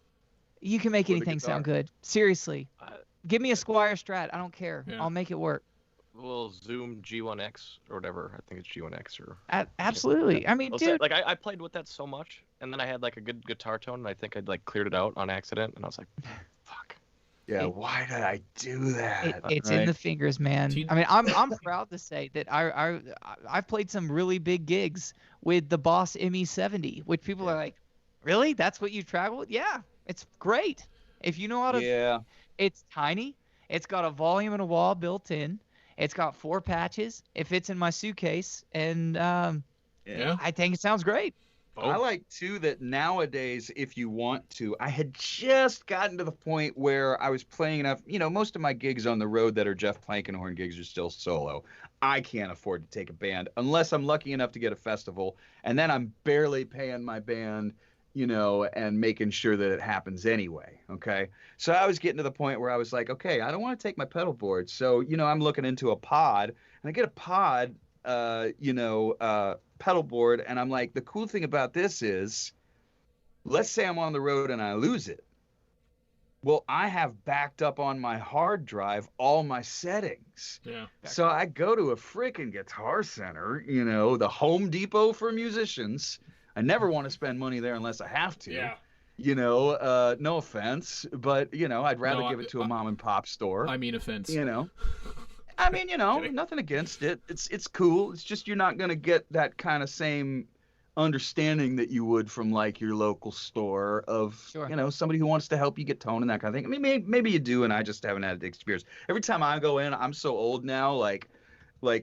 You can make Or the anything sound guitar. good. Seriously. Give me a Squire Strat. I don't care. Yeah. I'll make it work. Little Zoom G1X or whatever. I think it's G1X or. Absolutely. I mean, dude. Like I played with that so much, and then I had like a good guitar tone, and I think I'd like cleared it out on accident, and I was like, fuck. Yeah, why did I do that? It's in the fingers, man. T- I mean, I'm proud to say that I've played some really big gigs with the Boss ME70, which people are like, really? That's what you travel with? Yeah, it's great. If you know how to. Yeah. It's tiny. It's got a volume and a wall built in. It's got 4 patches. It fits in my suitcase, and Yeah. I think it sounds great. I like too that nowadays, if you want to, I had just gotten to the point where I was playing enough. Most of my gigs on the road that are Jeff Plankenhorn gigs are still solo. I can't afford to take a band unless I'm lucky enough to get a festival, and then I'm barely paying my band, and making sure that it happens anyway. Okay. So I was getting to the point where I was like, okay, I don't want to take my pedal board. So, I'm looking into a pod, and I get a pod, pedal board, and I'm like, the cool thing about this is, let's say I'm on the road and I lose it. Well, I have backed up on my hard drive all my settings. Yeah. So I go to a freaking Guitar Center, the Home Depot for musicians. I never want to spend money there unless I have to. Yeah. No offense, but I'd rather give it to a mom and pop store. I mean offense. I mean, Kidding. nothing against it. It's cool. It's just you're not gonna get that kind of same understanding that you would from like your local store of Sure. Somebody who wants to help you get tone and that kind of thing. I mean, maybe you do, and I just haven't had the experience. Every time I go in, I'm so old now. Like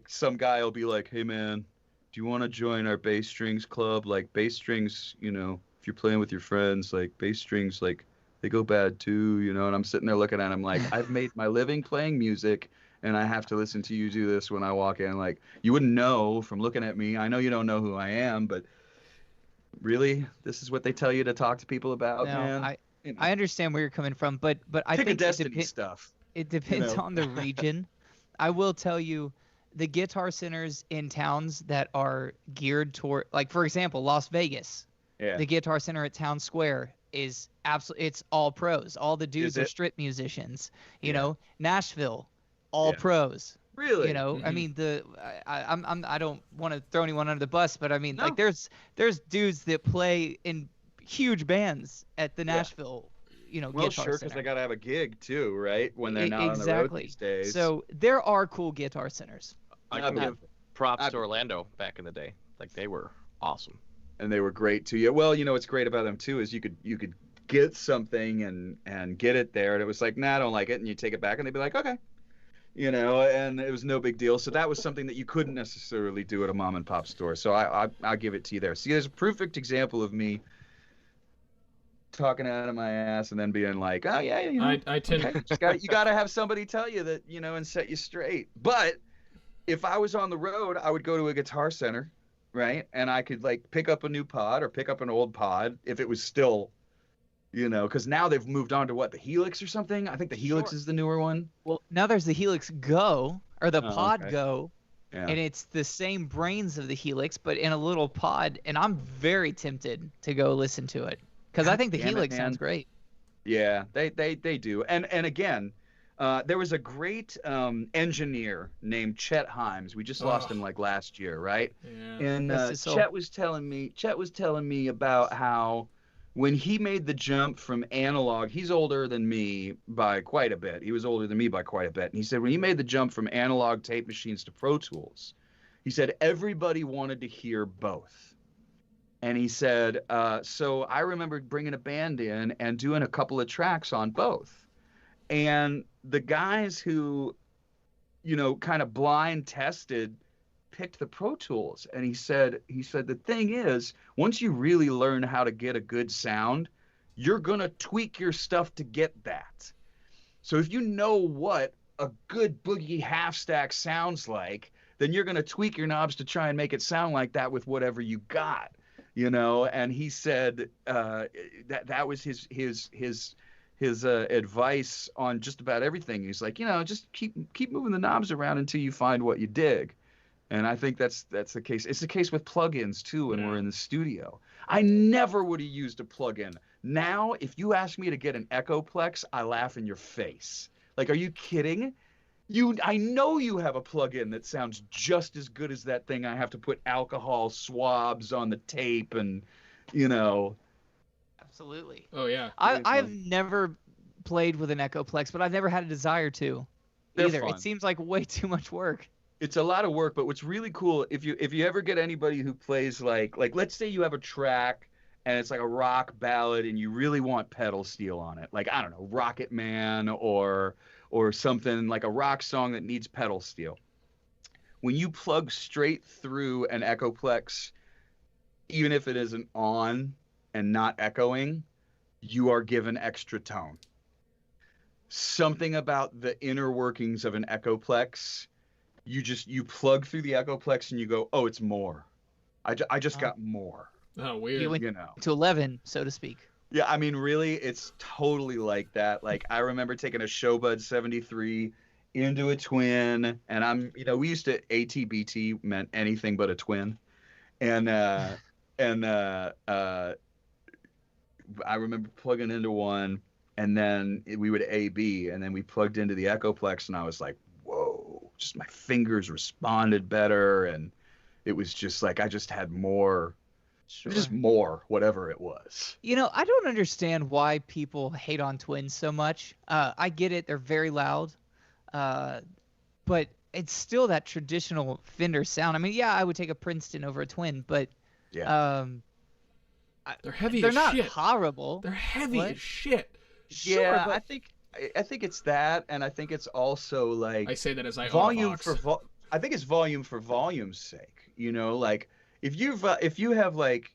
some guy will be like, "Hey man, do you want to join our bass strings club? Like bass strings, if you're playing with your friends, like bass strings, like they go bad too, And I'm sitting there looking at him like, I've made my living playing music, and I have to listen to you do this when I walk in. Like, you wouldn't know from looking at me. I know you don't know who I am, but really, this is what they tell you to talk to people about, No, man. I understand where you're coming from, but I Pick a think Destiny stuff. it depends on the region. I will tell you, the guitar centers in towns that are geared toward, like for example, Las Vegas. Yeah. The Guitar Center at Town Square is absolutely, it's all pros. All the dudes are strip musicians. You know, Nashville, all pros. Really? You know, I mean, I don't want to throw anyone under the bus, but I mean, No. like, there's dudes that play in huge bands at the Nashville, Well, Guitar sure, because Center. they gotta have a gig too, right? When they're not on the road these days. So there are cool Guitar Centers. I can give props to Orlando back in the day. Like, they were awesome. And they were great too. Yeah. Well, what's great about them too is you could get something and get it there, and it was like, nah, I don't like it, and you take it back, and they'd be like, okay, and it was no big deal. So that was something that you couldn't necessarily do at a mom and pop store. So I'll give it to you there. See, there's a perfect example of me talking out of my ass and then being like, oh yeah, I tend you gotta have somebody tell you that, and set you straight. But if I was on the road, I would go to a Guitar Center, right? And I could like pick up a new pod or pick up an old pod if it was still, because now they've moved on to what, the Helix or something? I think the Helix is the newer one. Well, now there's the Helix Go or the Pod Go, Yeah. and it's the same brains of the Helix, but in a little pod. And I'm very tempted to go listen to it because I think the damn it, Helix man. sounds great. Yeah, they do. And again, there was a great engineer named Chet Himes. We just lost him like last year, right? Yeah. And Rest his soul. Chet was telling me about how when he made the jump from analog, he's older than me by quite a bit. He was older than me by quite a bit. And he said when he made the jump from analog tape machines to Pro Tools, he said everybody wanted to hear both. And he said, so I remember bringing a band in and doing a couple of tracks on both. And the guys who, kind of blind tested picked the Pro Tools. And he said the thing is, once you really learn how to get a good sound, you're going to tweak your stuff to get that. So if you know what a good boogie half stack sounds like, then you're going to tweak your knobs to try and make it sound like that with whatever you got. And he said that was his advice on just about everything. He's like, just keep moving the knobs around until you find what you dig. And I think that's the case. It's the case with plugins too when we're in the studio. I never would have used a plugin. Now, if you ask me to get an Echoplex, I laugh in your face. Like, are you kidding? I know you have a plugin that sounds just as good as that thing. I have to put alcohol swabs on the tape and, Absolutely. Oh yeah. I've never played with an Echoplex, but I've never had a desire to either. fun. It seems like way too much work. It's a lot of work, but what's really cool, if you ever get anybody who plays like let's say you have a track and it's like a rock ballad and you really want pedal steel on it, like, I don't know, Rocket Man or something like a rock song that needs pedal steel. When you plug straight through an Echoplex, even if it isn't on and not echoing, you are given extra tone. Something about the inner workings of an Echoplex, you plug through the Echoplex and you go, oh, it's more. I just got more. Oh, weird. You went to 11, so to speak. Yeah, I mean, really, it's totally like that. Like, I remember taking a Showbud 73 into a twin, and we used to, ATBT meant anything but a twin. And I remember plugging into one, and then we would AB, and then we plugged into the Echoplex, and I was like, whoa, just my fingers responded better, and it was just like I just had more. Sure. Just more, whatever it was. I don't understand why people hate on twins so much. I get it; they're very loud, but it's still that traditional Fender sound. I mean, yeah, I would take a Princeton over a twin, but yeah, they're heavy. They're as not shit. horrible. They're heavy as shit. Sure, yeah. but I think it's that, and I think it's also like I say that as I volume own a box. I think it's volume for volume's sake. Like. If you have like,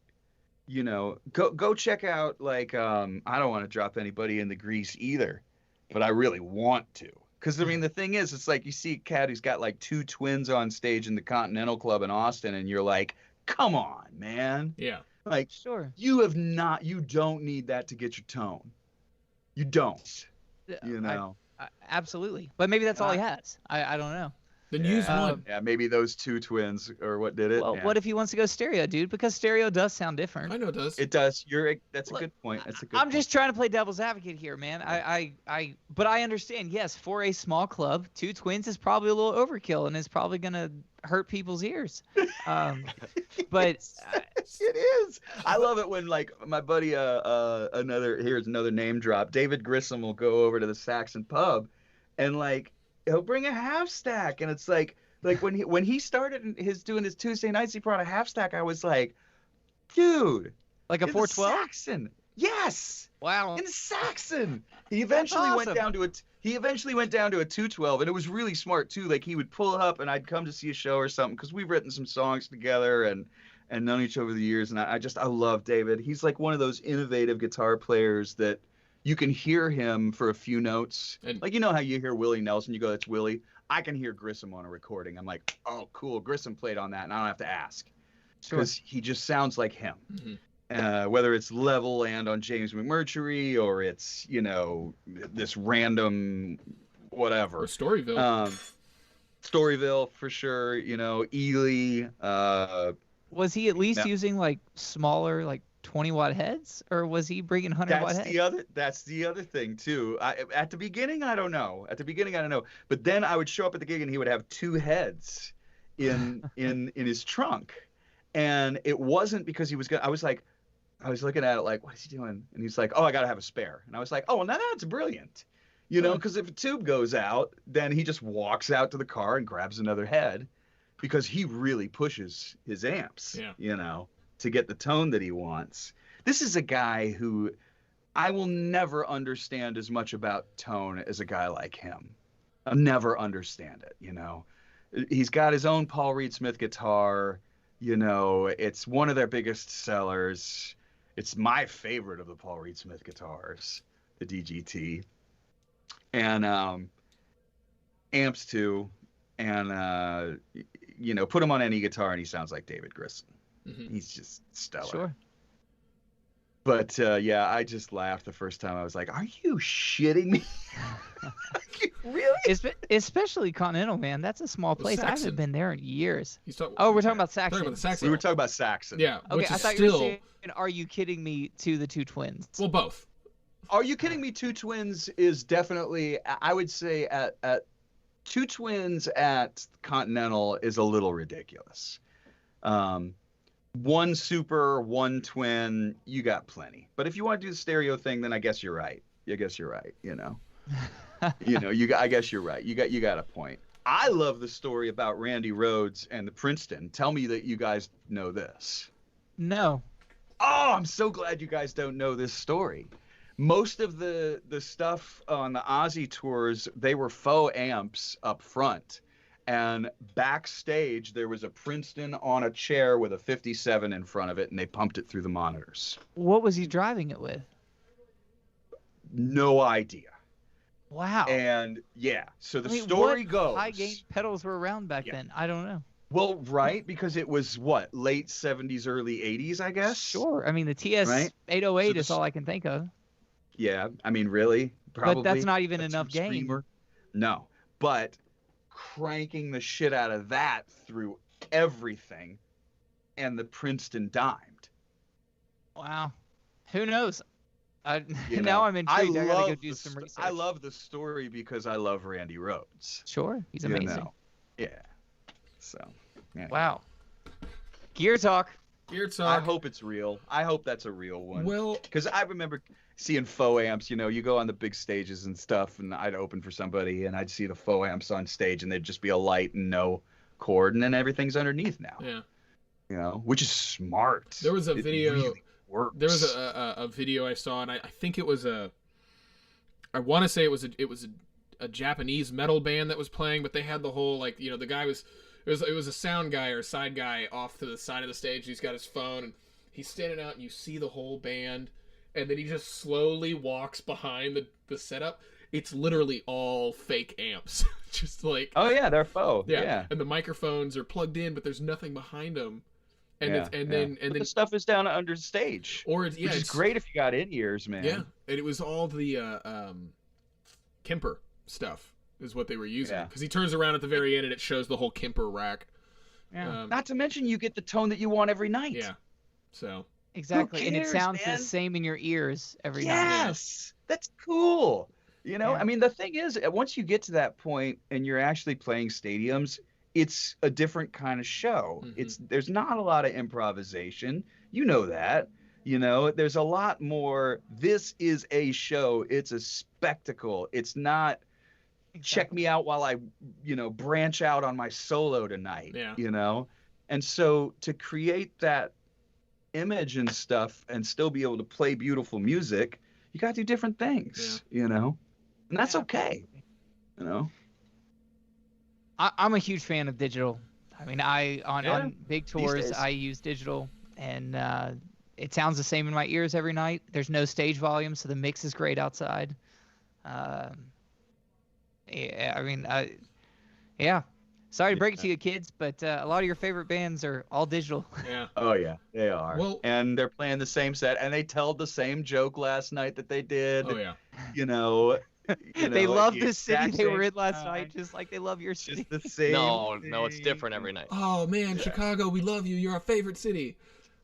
go check out like I don't want to drop anybody in the grease either, but I really want to, because I mean the thing is, it's like you see a cat who's got like 2 twins on stage in the Continental Club in Austin, and you're like, come on, man. Yeah. Like, sure. you don't need that to get your tone. You don't. Absolutely, but maybe that's all he has. I don't know. Then use one. Yeah, maybe those two twins or what did it. Well, Yeah. what if he wants to go stereo, dude? Because stereo does sound different. I know it does. It does. That's a Look, good point. That's a good I'm point. just trying to play devil's advocate here, man. But I understand. Yes, for a small club, two twins is probably a little overkill and is probably gonna hurt people's ears. But It is. I love it when like my buddy here's another name drop. David Grissom will go over to the Saxon pub and like he'll bring a half stack and it's like when he started doing his Tuesday nights he brought a half stack. I was like, dude, like a in the 412? Saxon. Yes. Wow. In the Saxon. He eventually went awesome. down to a 212 and it was really smart too. Like he would pull up and I'd come to see a show or something because we've written some songs together and known each other over the years. And I love David. He's like one of those innovative guitar players that you can hear him for a few notes. And- like, you know how you hear Willie Nelson, you go, that's Willie. I can hear Grissom on a recording. I'm like, oh, cool. Grissom played on that and I don't have to ask because he just sounds like him. Mm-hmm. Whether it's Level and on James McMurtry or it's, this random whatever. Or Storyville. Storyville for sure, Ely. Was he at least using like smaller, like 20-watt heads, or was he bringing 100-watt heads? That's the other thing too. At the beginning, I don't know. But then I would show up at the gig and he would have two heads in his trunk, and it wasn't because he was gonna. I was looking at it like, what is he doing? And he's like, oh, I gotta have a spare. And I was like, oh, well, now that's brilliant. Because if a tube goes out, then he just walks out to the car and grabs another head, because he really pushes his amps. To get the tone that he wants. This is a guy who I will never understand as much about tone as a guy like him. I'll never understand it, He's got his own Paul Reed Smith guitar, it's one of their biggest sellers. It's my favorite of the Paul Reed Smith guitars, the DGT. And amps too. And put him on any guitar and he sounds like David Grissom. Mm-hmm. He's just stellar. Sure. But yeah, I just laughed the first time. I was like, "Are you shitting me? Really?" Especially Continental, man. That's a small place. I Saxon. haven't been there in years. We're We're talking about Saxon. talking about the Saxon. We were talking about Saxon. Yeah. Okay, Which I is thought you were still. saying, "Are you kidding me?" To the two twins. Well, both. Are you kidding me? Two Twins is definitely, I would say, at Two Twins at Continental is a little ridiculous. One super, one twin, you got plenty. But if you want to do the stereo thing, then I guess you're right. I guess you're right. I guess you're right. You got a point. I love the story about Randy Rhoads and the Princeton. Tell me that you guys know this. No. Oh, I'm so glad you guys don't know this story. Most of the stuff on the Ozzy tours, they were faux amps up front. And backstage, there was a Princeton on a chair with a 57 in front of it, and they pumped it through the monitors. What was he driving it with? No idea. Wow. And yeah, so the story what goes. high gain pedals were around back then? I don't know. Well, right, because it was what, late 70s, early 80s, I guess. Sure. I mean, the TS Right? 808 So is all I can think of. Yeah, I mean, really, probably. But that's not even A enough tube gain. screamer. No, but cranking the shit out of that through everything, and the Princeton dimed. Wow. Who knows? You Now know, I'm intrigued. I gotta go do the some research. I love the story because I love Randy Rhoads. Sure. He's you amazing. know. Yeah. So. Yeah. Wow. Gear Talk. Gear I Talk. hope it's real. I hope that's a real one. Well, Because I remember seeing faux amps, you go on the big stages and stuff, and I'd open for somebody, and I'd see the faux amps on stage, and there'd just be a light and no cord, and then everything's underneath now. yeah. Which is smart. There was a It video. really works. There was a video I saw, and I think it was I want to say it was a Japanese metal band that was playing, but they had the whole the guy was it was a sound guy or a side guy off to the side of the stage. He's got his phone and he's standing out, and you see the whole band, and then he just slowly walks behind the setup. It's literally all fake amps, just like Oh yeah, they're faux. yeah, and the microphones are plugged in, but there's nothing behind them. And then the stuff is down under the stage. or it's, which is great if you got in ears, man. Yeah, and it was all the Kemper stuff. is what they were using. Yeah. Because he turns around at the very end and it shows the whole Kemper rack. Yeah. Not to mention you get the tone that you want every night. Yeah. So. Exactly, and it cares, sounds man? the same in your ears every night. Yes, that's cool. You know, Yeah. I mean, the thing is, once you get to that point and you're actually playing stadiums, it's a different kind of show. Mhm. There's not a lot of improvisation. You know that. You know, there's a lot more. This is a show. It's a spectacle. It's not check me out while I, branch out on my solo tonight. Yeah. You know, and so to create that image and stuff and still be able to play beautiful music, you got to do different things, and that's okay, I'm a huge fan of digital. I mean, on big tours, days. I use digital, and it sounds the same in my ears every night. There's no stage volume, so the mix is great outside. Yeah. Sorry to break it to you, kids, but a lot of your favorite bands are all digital. Yeah. Oh yeah, they are. Well- and they're playing the same set, and they told the same joke last night that they did. Oh yeah. They love the the city exact they were same in last time. night, just like they love your city. Just the same. No, it's different every night. Oh man, Chicago, we love you. You're our favorite city.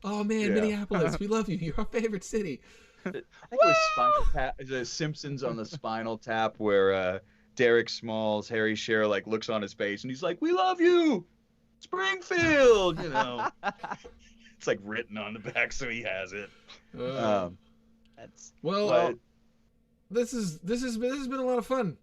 Oh man, Yeah. Minneapolis, we love you. You're our favorite city. I think it was Spinal Tap, the Simpsons on the Spinal Tap, where Derek Smalls, Harry Shearer, looks on his face and he's like, "We love you, Springfield." It's written on the back, so he has it. That's Well, But this has been a lot of fun.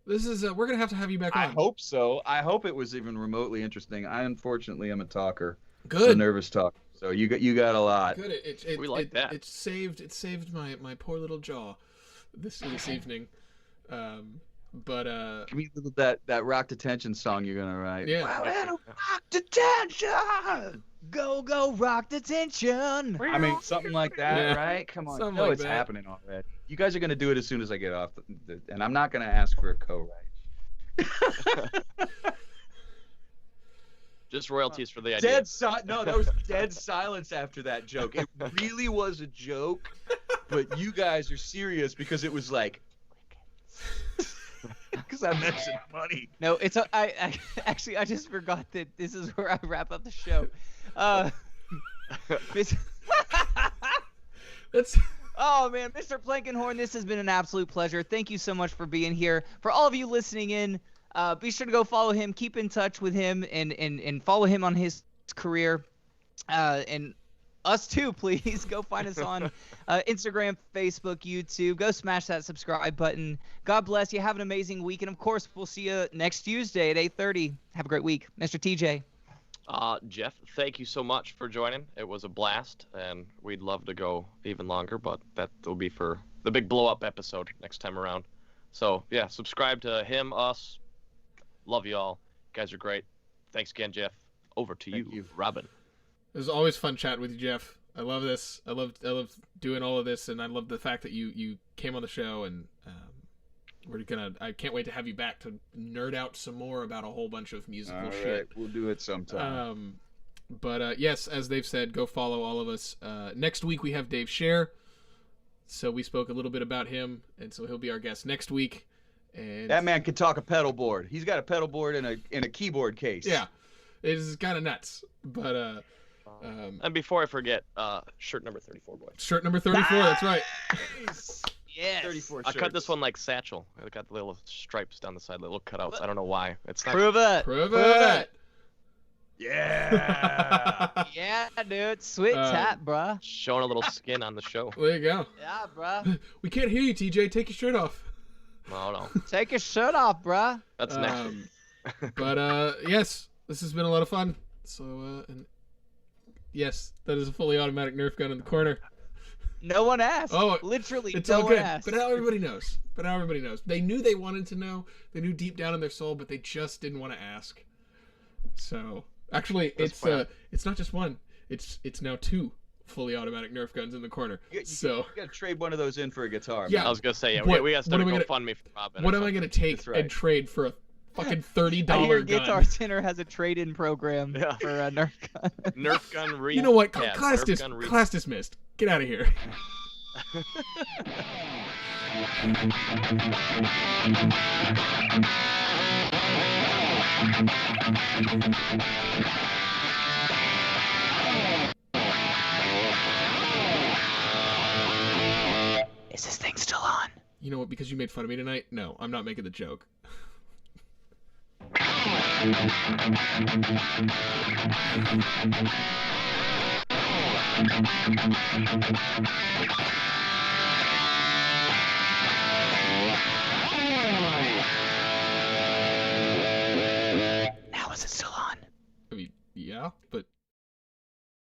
This is we're gonna have to have you back on. I hope so. I hope it was even remotely interesting. I unfortunately am a talker, a Good. nervous talker. So you got a lot. Good. We like that. It saved my poor little jaw this evening. But Give me that rock detention song you're gonna write. Yeah. Wow, that rock detention. go rock detention. I mean, something like that, Yeah. right? Come on, Something you know like it's that. happening already. You guys are gonna do it as soon as I get off, and I'm not gonna ask for a co-write. Just royalties for the idea. No, that was dead silence after that joke. It really was a joke, but you guys are serious because it was because I mentioned money. No, it's I actually I just forgot that this is where I wrap up the show. that's Oh man, Mr. Plankenhorn, this has been an absolute pleasure. Thank you so much for being here. For all of you listening in, be sure to go follow him, keep in touch with him, and follow him on his career. And us too, please. Go find us on Instagram, Facebook, YouTube. Go smash that subscribe button. God bless you. Have an amazing week. And of course, we'll see you next Tuesday at 8:30. Have a great week. Mr. TJ. Jeff, thank you so much for joining. It was a blast, and we'd love to go even longer, but that will be for the big blow-up episode next time around. So, yeah, subscribe to him, us. Love you all. You guys are great. Thanks again, Jeff. Over to you, Robin. It was always fun chatting with you, Jeff. I love this. I love doing all of this, and I love the fact that you came on the show, and I can't wait to have you back to nerd out some more about a whole bunch of musical shit. Right, we'll do it sometime. But yes, as they've said, go follow all of us. Next week we have Dave Scher, so we spoke a little bit about him, and so he'll be our guest next week. And That man can talk a pedal board. He's got a pedal board in a keyboard case. yeah, it is kind of nuts. But And before I forget, shirt number 34, boys. shirt number 34. That's right. Nice. Yes. 34 I cut shirts. this one like Satchel. I got the little stripes down the side, little cutouts. I don't know why. It's not. Prove it. Prove it. Yeah. Yeah, dude. Sweet tap, bruh. Showing a little skin on the show. There you go. Yeah, bruh. We can't hear you, TJ. Take your shirt off. No. Take your shirt off, bruh. That's next. But yes, this has been a lot of fun. So and yes, that is a fully automatic Nerf gun in the corner. No one asked. Oh, literally, It's no all one good. asked. But now everybody knows. They knew they wanted to know. They knew deep down in their soul, but they just didn't want to ask. So actually, That's fine. it's not just one. It's now two fully automatic Nerf guns in the corner. So You gotta trade one of those in for a guitar. Yeah. I was gonna say, yeah, What- we gotta start a what am I GoFundMe for Robin. what or am I something. gonna take That's right. and trade for a fucking $30 I hear gun? Guitar Center has a trade-in program Yeah. for a Nerf gun. Nerf gun re. You know what? Yeah, Class Nerf gun re- class dismissed. Get out of here. Is this thing still on? You know what? Because you made fun of me tonight, no, I'm not making the joke. Now is it still on? I mean, yeah, but